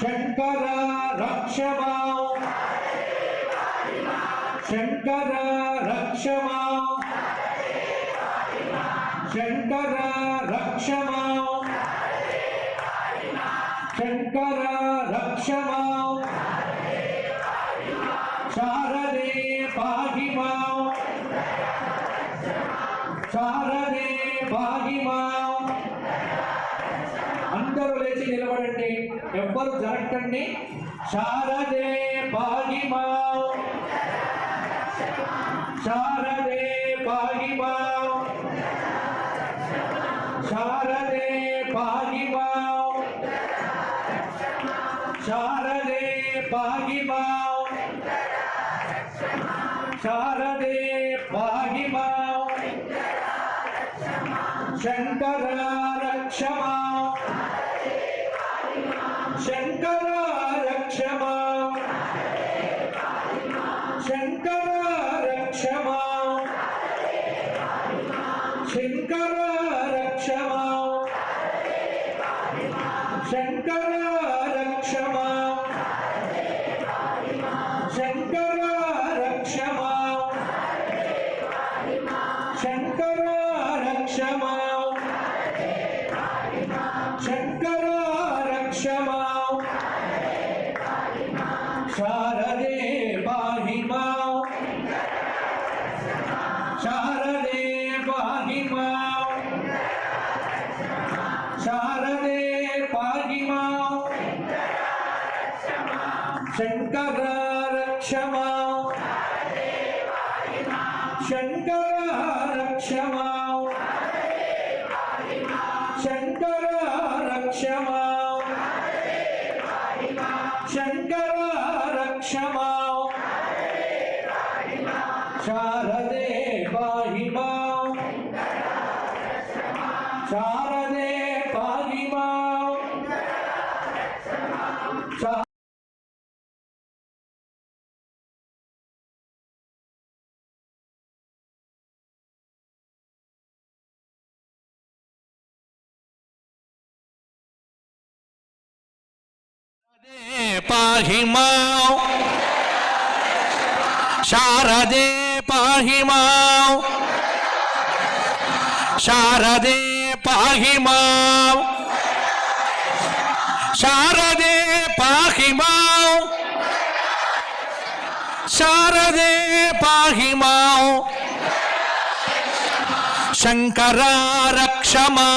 శంకర రక్షమా శంకర రక్షమా శంకర రక్షమా శంకర రక్షమా శారదే పాహి మాం శారదే పాహి మాం. అందరూ లేచి నిలబడండి, ఎవ్వరు జరగండి. శారదే పాహి మాం శారదే పాహి మాం శారదే పాహి మాం శారదే పాహి మాం శారదే పాహి మాం శంకర రక్షమా శంకర రక్షమా శంకర రక్షమా శంకర రక్షమా శంకర రక్షమా శంకర రక్షమా శంకర రక్షమా శంకర రక్షమా శారదే పాహి మాం శారదే పాహి మాం శారదే పాహి మాం శంకర రక్షమా శంకర రక్షమా శంకర రక్షమా శంకర రక్షమా శారదే పాహి మాం శారదే పాహి మాం పాహి మాం శారదే పాహి మాం శారదే పాహి మాం శారదే పాహి మాం శారదే పాహి మాం శంకర రక్షమా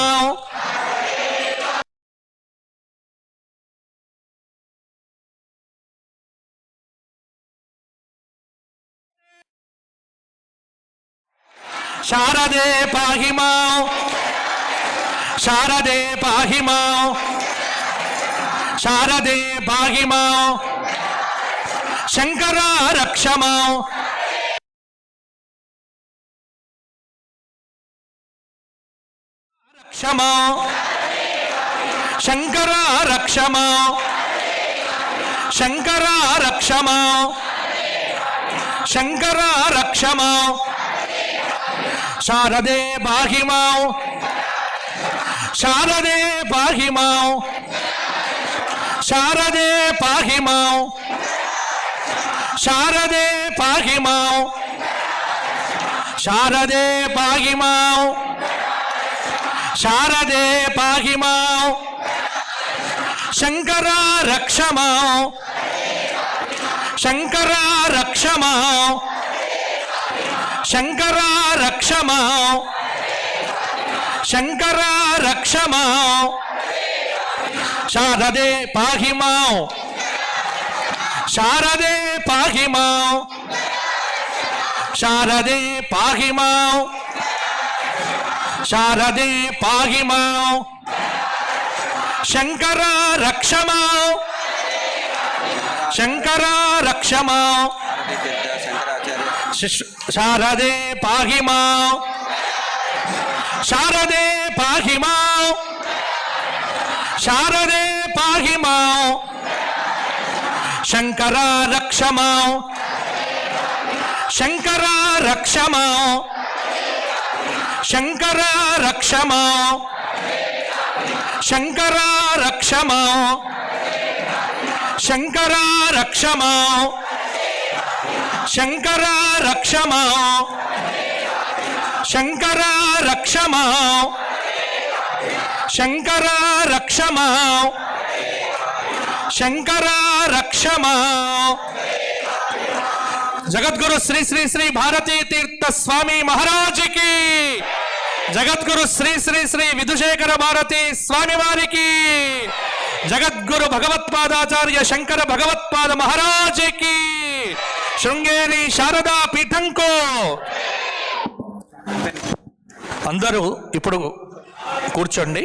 శారదే పాహి మాం శారదే పాహి మాం శారదే పాహి మాం శంకర రక్షమా రక్షమా శంకర రక్షమా శంకర రక్షమా శంకర రక్షమా శారదే పాహి మాం శారదే పాహి మాం శారదే పాహి మాం శారదే పాహి మాం శారదే పాహి మాం శారదే పాహి మాం శంకర రక్షమా శంకర రక్షమా శంకర రక్షమా శంకర రక్షమా శారదే పాహి మాం శారదే పాహి మాం శారదే పాహి మాం శారదే పాహి మాం శంకర రక్షమా శంకర రక్షమా శారదే పాహి మాం శారదే పాహి మాం శారదే పాహి మాం శంకర రక్షమా శంకర రక్షమా శంకర రక్షమా శంకర రక్షమా శంకర రక్షమాం శంకర రక్షమాం శంకర రక్షమాం శంకర రక్షమాం శంకర రక్షమాం. జగద్గురు శ్రీ శ్రీ శ్రీ భారతీ తీర్థ స్వామి మహారాజుకి, జగద్గురు శ్రీ శ్రీ శ్రీ విధుశేఖర భారతీ స్వామి వారికి, జగద్గురు భగవత్పాదాచార్య శంకర భగవత్పాద మహారాజుకి, శృంగేరి శారదా పీఠంకు. అందరూ ఇప్పుడు కూర్చోండి.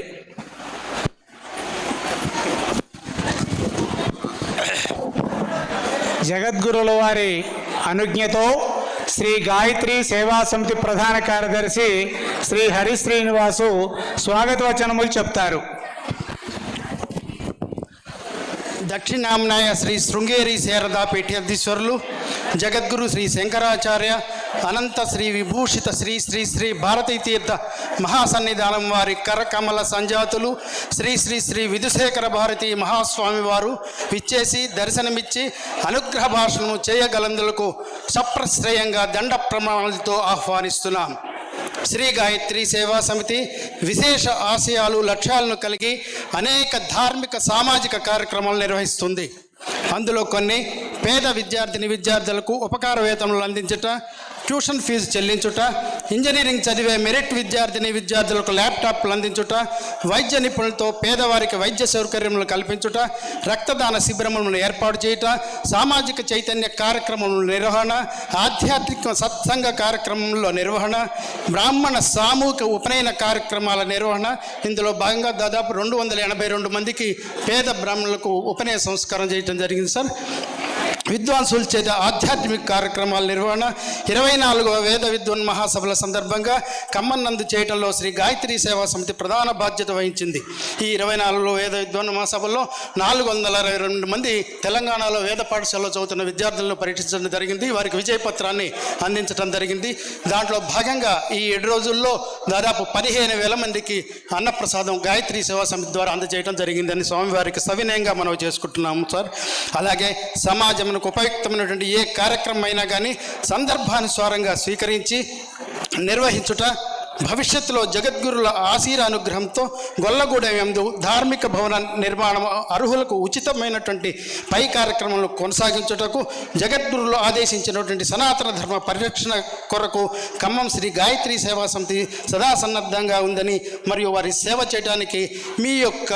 జగద్గురుల వారి అనుజ్ఞతో శ్రీ గాయత్రి సేవా సమితి ప్రధాన కార్యదర్శి శ్రీ హరి శ్రీనివాసు స్వాగత వచనములు చెప్తారు. దక్షిణామ్నాయ శ్రీ శృంగేరి శారదా పీఠాధీశ్వరులు జగద్గురు శ్రీ శంకరాచార్య అనంత శ్రీ విభూషిత శ్రీ శ్రీ శ్రీ భారతీ తీర్థ మహాసన్నిధానం వారి కరకమల సంజాతులు శ్రీ శ్రీ శ్రీ విధుశేఖర భారతీ మహాస్వామి వారు విచ్చేసి దర్శనమిచ్చి అనుగ్రహ భాషణము చేయగలందులకు సప్రశ్రయంగా దండ ప్రమాణాలతో ఆహ్వానిస్తున్నాం. శ్రీ గాయత్రి సేవా సమితి విశేష ఆశయాలు లక్ష్యాలను కలిగి అనేక ధార్మిక సామాజిక కార్యక్రమాలు నిర్వహిస్తుంది. అందులో కొన్ని పేద విద్యార్థులకు ఉపకార వేతనాలు అందించుట, ట్యూషన్ ఫీజు చెల్లించుట, ఇంజనీరింగ్ చదివే మెరిట్ విద్యార్థులకు ల్యాప్టాప్లు అందించుట, వైద్య నిపుణులతో పేదవారికి వైద్య సౌకర్యములు కల్పించుట, రక్తదాన శిబిరములను ఏర్పాటు చేయుట, సామాజిక చైతన్య కార్యక్రమముల నిర్వహణ, ఆధ్యాత్మిక సత్సంగ కార్యక్రమంలో నిర్వహణ, బ్రాహ్మణ సామూహిక ఉపనయన కార్యక్రమాల నిర్వహణ. ఇందులో భాగంగా దాదాపు 282 మందికి పేద బ్రాహ్మణులకు ఉపనయన సంస్కారం చేయడం జరిగింది సార్. విద్వాంసుల చేత ఆధ్యాత్మిక కార్యక్రమాల నిర్వహణ, 24వ వేద విద్వాన్ మహాసభల సందర్భంగా ఖమ్మం చేయడంలో శ్రీ గాయత్రి సేవా సమితి ప్రధాన బాధ్యత వహించింది. ఈ 24 వేద విద్వాన్ మహాసభల్లో 422 మంది తెలంగాణలో వేద పాఠశాలలో చదువుతున్న విద్యార్థులను పరీక్షించడం జరిగింది. వారికి విజయపత్రాన్ని అందించడం జరిగింది. దాంట్లో భాగంగా ఈ 7 రోజుల్లో దాదాపు 15,000 మందికి అన్నప్రసాదం గాయత్రి సేవా సమితి ద్వారా అందజేయడం జరిగిందని స్వామివారికి సవినయంగా మనం చేసుకుంటున్నాము సార్. అలాగే సమాజం ఉపయుక్తమైనటువంటి ఏ కార్యక్రమం అయినా కానీ సందర్భానుసారంగా స్వీకరించి నిర్వహించుట, భవిష్యత్తులో జగద్గురుల ఆశీరానుగ్రహంతో గొల్లగూడెం యందు ధార్మిక భవన నిర్మాణం అర్హులకు ఉచితమైనటువంటి పై కార్యక్రమాలను కొనసాగించుటకు జగద్గురులు ఆదేశించినటువంటి సనాతన ధర్మ పరిరక్షణ కొరకు ఖమ్మం శ్రీ గాయత్రి సేవా సమితి సదా సన్నద్ధంగా ఉందని, మరియు వారి సేవ చేయడానికి మీ యొక్క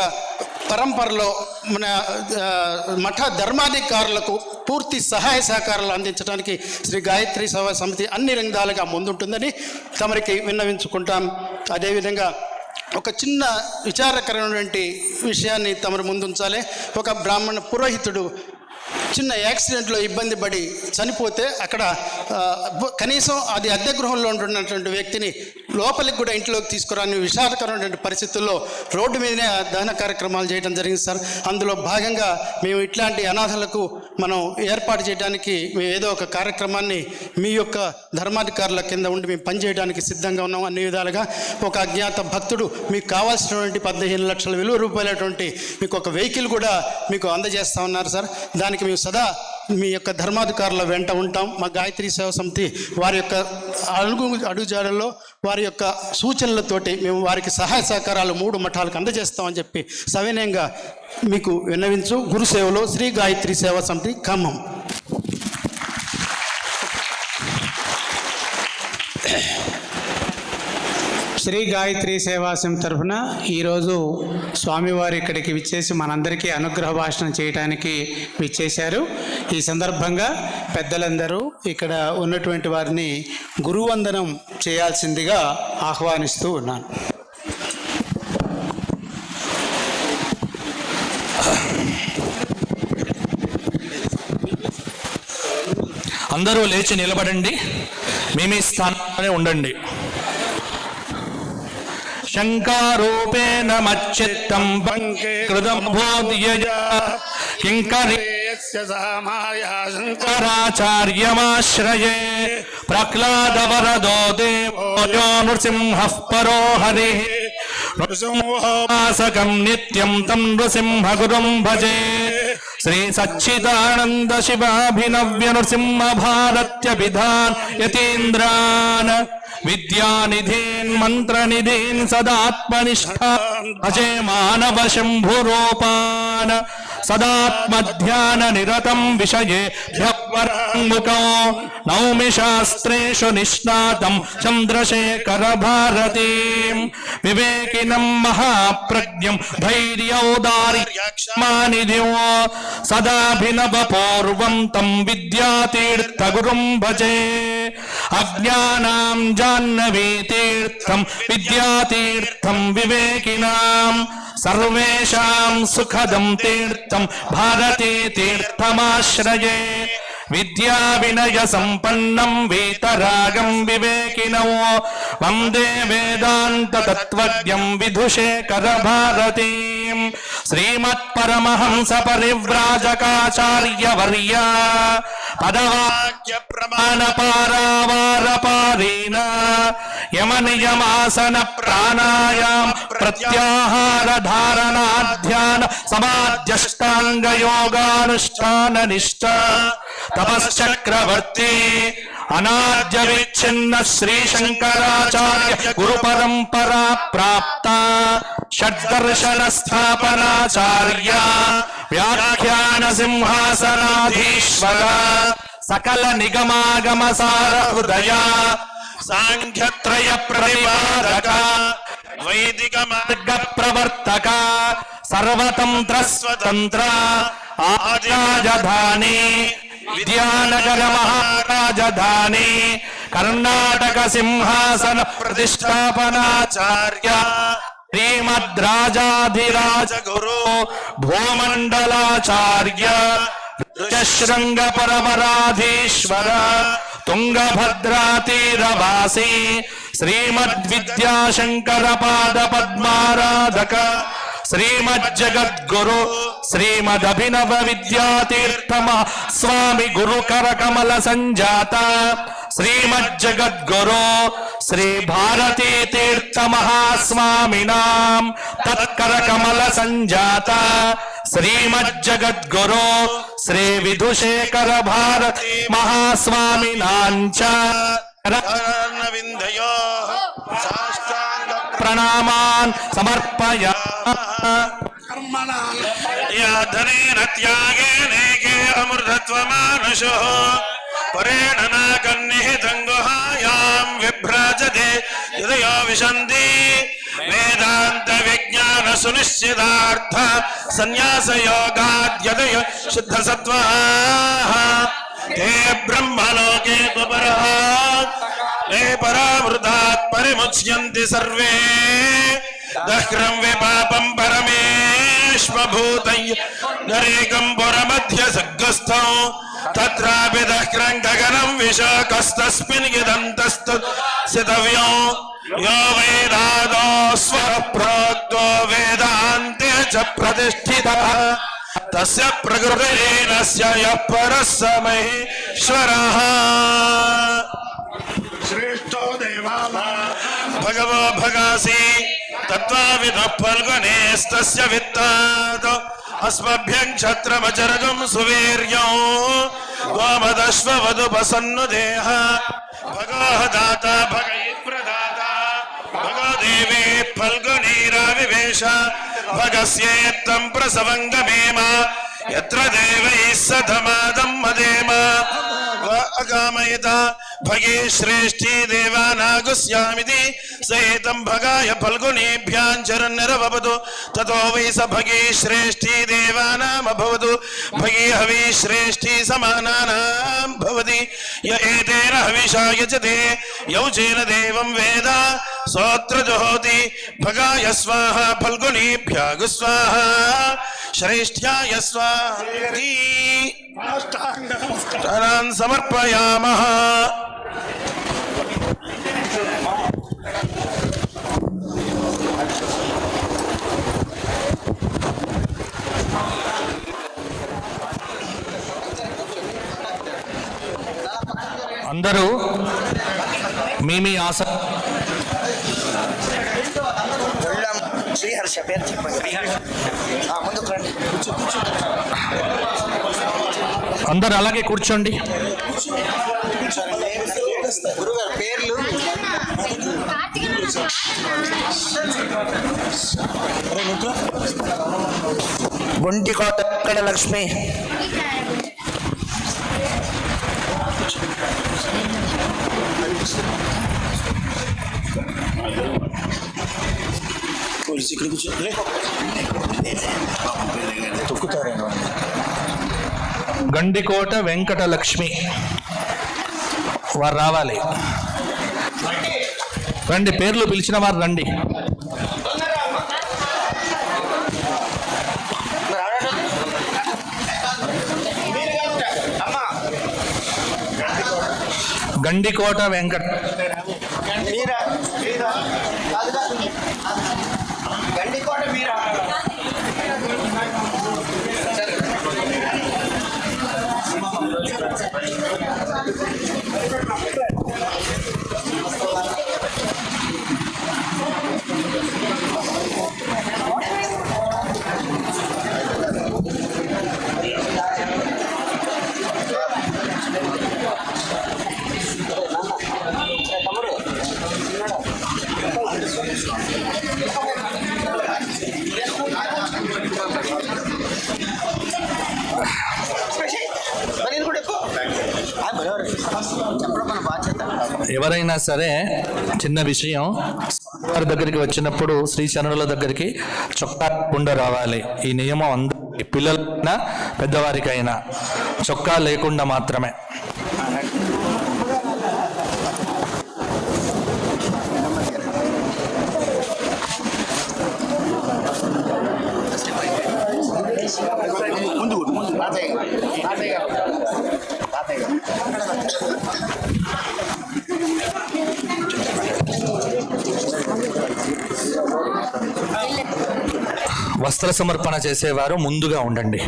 పరంపరలో మన మఠ ధర్మాధికారులకు పూర్తి సహాయ సహకారాలు అందించడానికి శ్రీ గాయత్రి సేవా సమితి అన్ని రంగాలుగా ముందుంటుందని తమరికి విన్నవించుకుంటాం. అదేవిధంగా ఒక చిన్న విచారకరమైనటువంటి విషయాన్ని తమరు ముందుంచాలి. ఒక బ్రాహ్మణ పురోహితుడు చిన్న యాక్సిడెంట్లో ఇబ్బంది పడి చనిపోతే అక్కడ కనీసం అది అద్దె గృహంలో ఉంటున్నటువంటి వ్యక్తిని లోపలికి కూడా ఇంట్లోకి తీసుకురాని విషాదకరమైనటువంటి పరిస్థితుల్లో రోడ్డు మీదనే దహన కార్యక్రమాలు చేయడం జరిగింది సార్. అందులో భాగంగా మేము ఇట్లాంటి అనాథలకు మనం ఏర్పాటు చేయడానికి మేము ఏదో ఒక కార్యక్రమాన్ని మీ యొక్క ధర్మాధికారుల కింద ఉండి మేము పనిచేయడానికి సిద్ధంగా ఉన్నాం. అన్ని విధాలుగా ఒక అజ్ఞాత భక్తుడు మీకు కావాల్సినటువంటి 15 లక్షల విలువ రూపాయలటువంటి మీకు ఒక వెహికల్ కూడా మీకు అందజేస్తూ ఉన్నారు సార్. దానికి మేము సదా మీ యొక్క ధర్మాధికారుల వెంట ఉంటాం. మా గాయత్రి సేవా సమితి వారి యొక్క అడుగుజాడల్లో వారి యొక్క సూచనలతోటి మేము వారికి సహాయ సహకారాలు 3 మఠాలకు అందజేస్తామని చెప్పి సవినయంగా మీకు విన్నవించు. గురుసేవలో శ్రీ గాయత్రి సేవా సమితి ఖమ్మం. శ్రీ గాయత్రి సేవా సమితి తరఫున ఈరోజు స్వామివారు ఇక్కడికి విచ్చేసి మనందరికీ అనుగ్రహ భాషణ చేయడానికి విచ్చేశారు. ఈ సందర్భంగా పెద్దలందరూ ఇక్కడ ఉన్నటువంటి వారిని గురువందనం చేయాల్సిందిగా ఆహ్వానిస్తూ ఉన్నాను. అందరూ లేచి నిలబడండి, మీ స్థానంలోనే ఉండండి. శంకారూపేణ మచ్చిత్తం కృతం బోధ్యయ కింకరీయస్య సామాయ శంకరాచార్యమాశ్రయే ప్రహ్లాదవరదో దేవో యో నృసింహః పరో హరిః నృసింహోపాసకం నిత్యం తం నృసింహగురుం భజే శ్రీ సచ్చిదానంద శివాభినవ్య నృసింహ భారత్యభిధాన్ యతీంద్రాన్ విద్యానిధీన్ మంత్రనిధీన్ సదాత్మనిష్టాన్ భజే మానవ శంభురూపాన్ సదాత్మధ్యాన నిరతం విషయే భ్యవరాన్ముఖో నౌమి శాస్త్రేషు నిష్ణాతం చంద్రశేఖర భారతీం వివేకినం మహాప్రజ్ఞం ధైర్యౌదార్యక్షమానిధిం సదాభినవ పూర్వం తం విద్యాతీర్థగురుం భజే అజ్ఞానాం జాహ్నవీతీర్థం విద్యాతీర్థం వివేకినాం సర్వేషాం సుఖదం తీర్థం భారతీ తీర్థమాశ్రయే విద్యా వినయ సంపన్నం వీతరాగం వివేకినో వందే వేదాంత తత్వజ్ఞం విధుశేఖర భారతీం శ్రీమత్పరమహంస పరివ్రాజకాచార్య వర్య పదవాక్య ప్రమాణ పారావార పారీణ యమ నియమాసన ప్రాణాయామ ప్రత్యాహార ధారణ ధ్యాన సమాధ్యష్టాంగ యోగానుష్ఠాన నిష్ఠ తపశ్చక్రవర్తి అనాద్య విచ్ఛిన్న శ్రీ శంకరాచార్య గురు పరంపరా ప్రాప్త షడ్దర్శన స్థాపనాచార్య వ్యాఖ్యాన సింహాసనాధీశ్వర సకల నిగమాగమ సార హృదయ సాంఖ్యత్రయ ప్రతిపాదక వైదిక మార్గ ప్రవర్తక సర్వతంత్ర స్వతంత్ర ఆదిరాజధాని విద్యానగర మహారాజధాని కర్ణాటక సింహాసన ప్రతిష్టాపనాచార్య శ్రీమద్రాజాధిరాజ గురు భూమండలాచార్య ఋషశృంగ పరమరాధీశ్వర తుంగభద్రాతీరవాసి శ్రీమద్విద్యాశంకర పాద పద్మారాధక శ్రీమజ్జగద్గురు శ్రీమదభినవ విద్యాతీర్థమ స్వామి గురు కరకమల సంజాత శ్రీమజ్జగద్గురు శ్రీ భారతీ తీర్థ మహాస్వామినాం తత్కరకమల సంజాత శ్రీమజ్జగద్గురు శ్రీ విధుశేఖర భారతీ మహాస్వామినాంచ ప్రణామాన్ సమర్పయ ధనేన త్యాగేనేకే అమృతత్వమానుషో పరేణ నాకన్నిహితం గుహాయాం విభ్రాజతే హృదయో విశంతి వేదాంత విజ్ఞాన సునిశ్చితార్థ సన్యాస యోగాద్యదయ శుద్ధ సత్వాః తే బ్రహ్మలోకే పరః తే పరామృతాత్ పరిముచ్యంతి సర్వే దహ్రం విపాపం పరమేశ్వభూతయ్య నరేకం పురమధ్య సగ్గస్థం తత్రాపి దహ్రం గగనం విశాఖస్తస్మిన్ గిదంతస్తు సితవ్యం యో వేదాదో స్వర ప్రోక్తో వేదాంతే చ ప్రతిష్ఠితః తస్య ప్రకృతిరేణస్య యః పరః స మహేశ్వరః శ్రేష్టో దేవానా భగవో భగాసి తత్వావిదః ఫల్గునేస్తస్య విత్తాత్ అస్మభ్యం క్షత్రమచరగం సువీర్యం గోమదశ్వవదుపసన్నుదేహ భగోః దాత భగయిత్ప్రదాత భగో దేవీ ఫల్గునీరావివేశ భగస్యేత్తం ప్రసవంగమేమ యత్ర దేవైః సధమాదం మదేమ అగామయత భగే శ్రేష్ఠీ దేవానాగుస్యామితి సయేతం భగాయ ఫల్గునేభ్యాంచరన్నిరవదు తతో వై స భగే శ్రేష్ఠీ దేవానామభవతు భగే హవి శ్రేష్ఠీ సమానానాం భవతి య ఏతేన హవిషా యజతే యౌచేన దేవం వేద సోత్ర జుహోతి భగాయ స్వాహ ఫల్గునేభ్యాగు స్వాహ శ్రేష్ఠ్యాయ స్వాహేతి నమస్కారాన్ సమర్పయామః. అందరూ మీ ఆస శ్రీహర్ష పేరు చెప్పండి. ముందుకు రండి. అందరు అలాగే కూర్చోండి. గురుగారు పేర్లు గుంటికోట వెంకట లక్ష్మి, గండికోట వెంకట లక్ష్మి వారు రావాలి. రండి, పేర్లు పిలిచిన వారు రండి. గండికోట వెంకట గండికోట మీరా? ఎవరైనా సరే చిన్న విషయం, వారి దగ్గరికి వచ్చినప్పుడు శ్రీ చరణుల దగ్గరికి చొక్కా లేకుండా రావాలి. ఈ నియమం అందరికీ, పిల్లలైనా పెద్దవారికైనా చొక్కా లేకుండా మాత్రమే. వస్త్ర సమర్పణ చేసేవారు ముందుగా ఉండండి.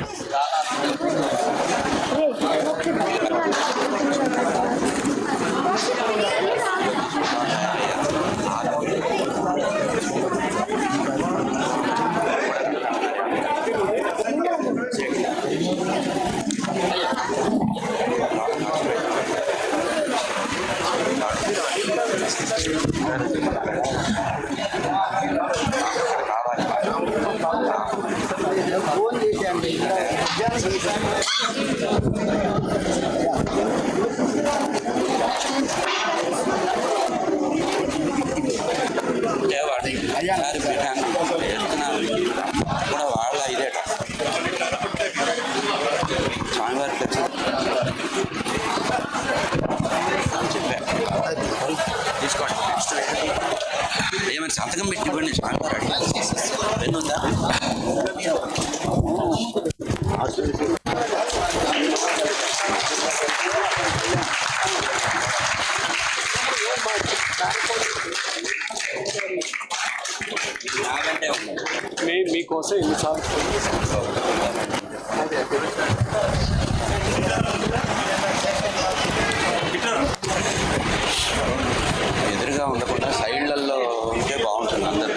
కూడా వాళ్ళ ఇదేట స్వామివారికి తీసుకోండి. ఏమైనా సంతకం పెట్టి ఇవ్వండి. స్వామివారు పెన్నుందా? మీకోసం ఎన్నిసార్లు ఎదురుగా ఉండకుండా సైడ్లలో ఉంటే బాగుంటుంది. అందరూ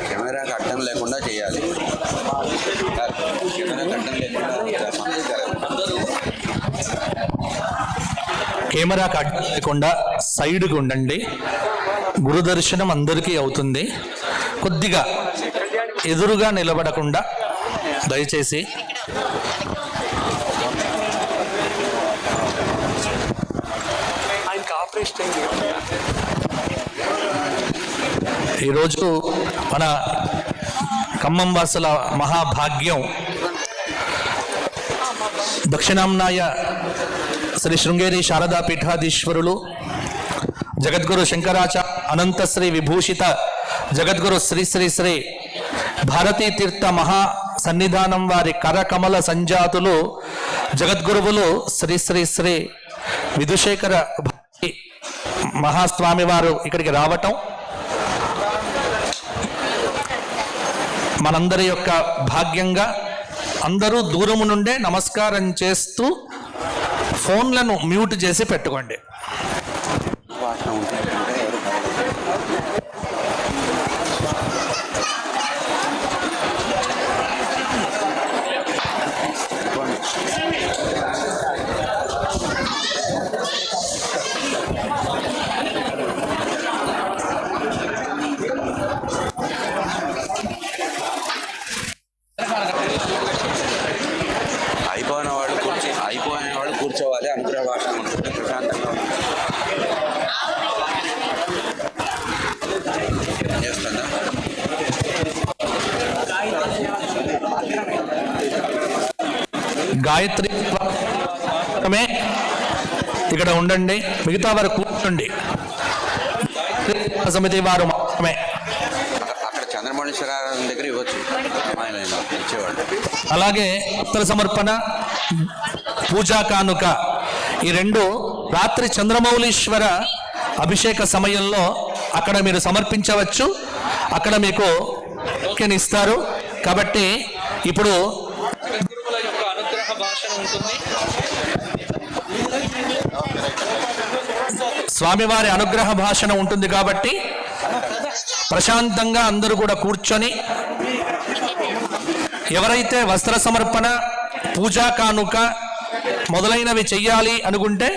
కెమెరాకి అడ్డం లేకుండా చేయాలి. కెమెరాకి అడ్డం కెమెరాకి అడ్డం లేకుండా సైడ్కి ఉండండి. గురు దర్శనం అందరికీ అవుతుంది. కొద్దిగా ఎదురుగా నిలబడకుండా దయచేసి. ఈరోజు మన ఖమ్మం వాసుల మహాభాగ్యం దక్షిణాంనాయ శ్రీ శృంగేరి శారదా పీఠాధీశ్వరులు జగద్గురు శంకరాచార్య అనంతశ్రీ విభూషిత జగద్గురు శ్రీ శ్రీ శ్రీ భారతీ తీర్థ మహా సన్నిధానం వారి కరకమల సంజాతులు జగద్గురువులు శ్రీ శ్రీ శ్రీ విధుశేఖర మహాస్వామి వారు ఇక్కడికి రావటం మనందరి యొక్క భాగ్యంగా అందరూ దూరము నుండే నమస్కారం చేస్తూ ఫోన్లను మ్యూట్ చేసి పెట్టుకోండి. గాయత్రి మాత్రమే ఇక్కడ ఉండండి, మిగతా వారు కూర్చోండి. సమితి వారు మాత్రమే. అక్కడ చంద్రమౌళీశ్వరరావు దగ్గర ఇవ్వచ్చు, ఆయన ఇచ్చేవాళ్ళు. అలాగే ఉత్తర సమర్పణ, పూజా కానుక ఈ రెండు రాత్రి చంద్రమౌళీశ్వర అభిషేక సమయంలో అక్కడ మీరు సమర్పించవచ్చు. అక్కడ మీకు టోకెన్ ఇస్తారు. కాబట్టి ఇప్పుడు గురువుల యొక్క అనుగ్రహ భాషణ ఉంటుంది. స్వామివారి అనుగ్రహ భాషణ ఉంటుంది కాబట్టి ప్రశాంతంగా అందరూ కూడా కూర్చొని ఎవరైతే వస్త్ర సమర్పణ, పూజా కానుక మొదలైనవి చెయ్యాలి అనుకుంటే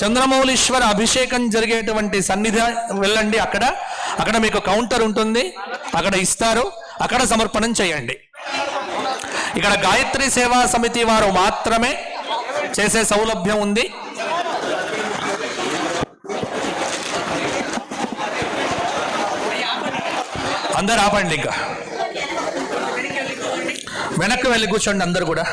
చంద్రమౌళీశ్వర అభిషేకం జరిగేటువంటి సన్నిధి వెళ్ళండి. అక్కడ మీకు కౌంటర్ ఉంటుంది, అక్కడ ఇస్తారు, అక్కడ సమర్పణం చేయండి. ఇక్కడ గాయత్రి సేవా సమితి వారు మాత్రమే చేసే సౌలభ్యం ఉంది. అందరు ఆపండి, ఇంకా వెనక్కి వెళ్ళి కూర్చోండి అందరు కూడా.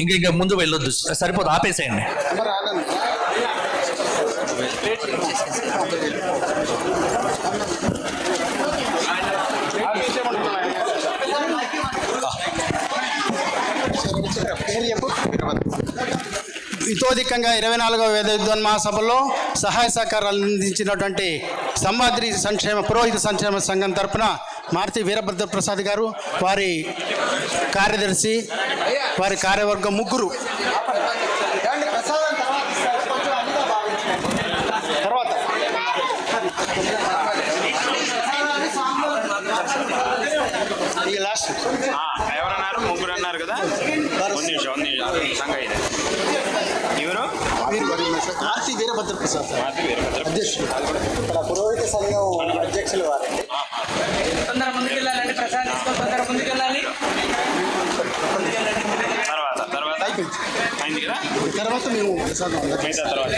ఇంకా ముందు వెళ్ళొద్దు, సరిపోదు, ఆపేసేయండి. ఇతోధికంగా 24వ వేద విద్వాన్మహాసభలో సహాయ సహకారాలు అందించినటువంటి సంవాద్రి పురోహిత సంక్షేమ సంఘం తరపున మారుతి వీరభద్ర ప్రసాద్ గారు, వారి కార్యదర్శి, వారి కార్యవర్గం ముగ్గురు. తర్వాత ఈ లాస్ట్ ఎవరన్నారు? ముగ్గురు అన్నారు కదా. సంఘ ఇది ఎవరు? మారుతి వీరభద్ర ప్రసాద్ అధ్యక్షుడు, ఇక్కడ పురోహిత సంఘం అధ్యక్షులు వారండి. తొందర ముందుకెళ్ళాలండి, ప్రసాద్ తీసుకొని తొందర ముందుకెళ్ళాలి. తర్వాత అయింది కదా. తర్వాత మేము ప్రసాదం మిగతా తర్వాత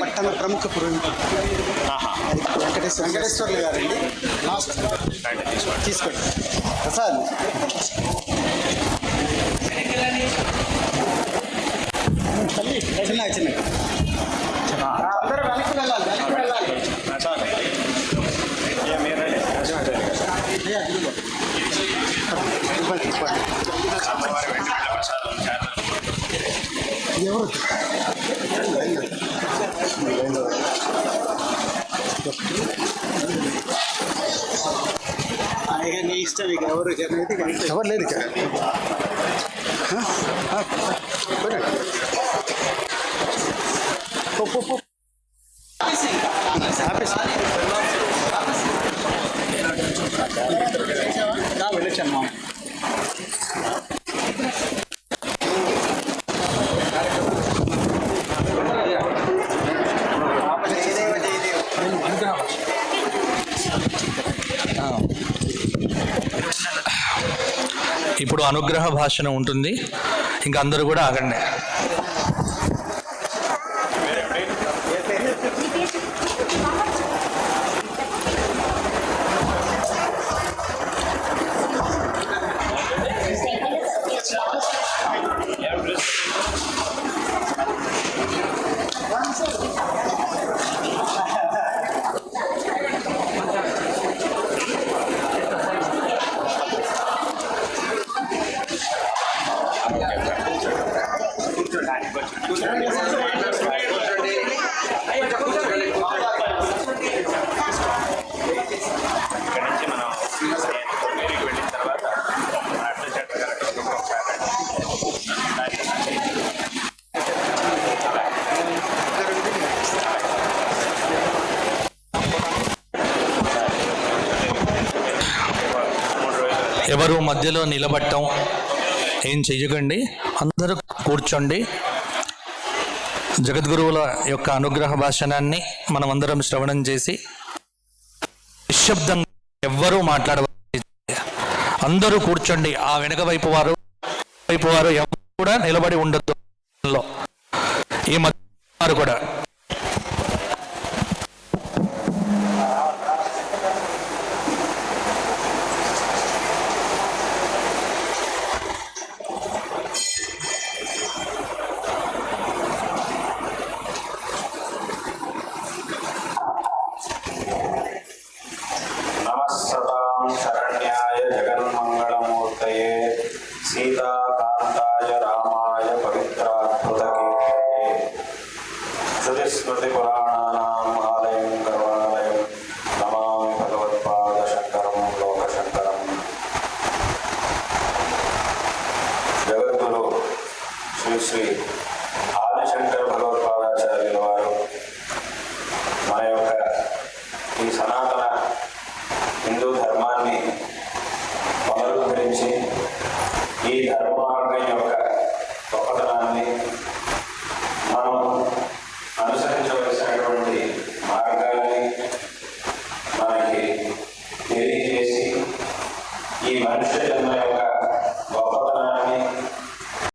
పట్టణ ప్రముఖ పురోహితులు వెంకటేశ్వర్లు గారండి. లాస్ట్ తీసుకోండి ప్రసాద్. చిన్న చిన్న అందరూ వెనక్కి వెళ్ళాలి, వెనక్కి వెళ్ళాలి. ఎవరు నీ ఇష్టం, ఇక ఎవరు ఎవరు లేదు ఇక్కడ. వెళ్ళొచ్చాను మా ఇప్పుడు అనుగ్రహ భాషణ ఉంటుంది. ఇంకా అందరూ కూడా ఆగండి. ఎవరు మధ్యలో నిలబడటం ఏం చెయ్యకండి, అందరూ కూర్చోండి. జగద్గురువుల యొక్క అనుగ్రహ భాషణాన్ని మనం అందరం శ్రవణం చేసి నిశ్శబ్దంగా ఎవ్వరూ మాట్లాడవాలి. అందరూ కూర్చోండి. ఆ వెనుక వైపు వారు ఎవరు కూడా నిలబడి ఉండొద్దు. ఈ మధ్య వారు కూడా నమస్సతాం శరణ్యాయ జగన్మంగళమూర్తయే సీతాకాంతాయ రామాయ పవిత్రాద్భుతకీర్తయే శృతిస్మృతిపురాణానాం ఆలయం కరుణాలయం నమామి భగవత్పాదశంకరం లోకశంకరం. జగద్గురు శ్రీ శ్రీ ఆదిశంకర భగవత్పాదాచార్యుల వారు మన యొక్క ఈ సనాతన హిందూ ధర్మాన్ని పునరుద్ధరించి ఈ ధర్మ మార్గం యొక్క గొప్పతనాన్ని మనం అనుసరించవలసినటువంటి మార్గాన్ని మనకి తెలియజేసి ఈ మనుష్య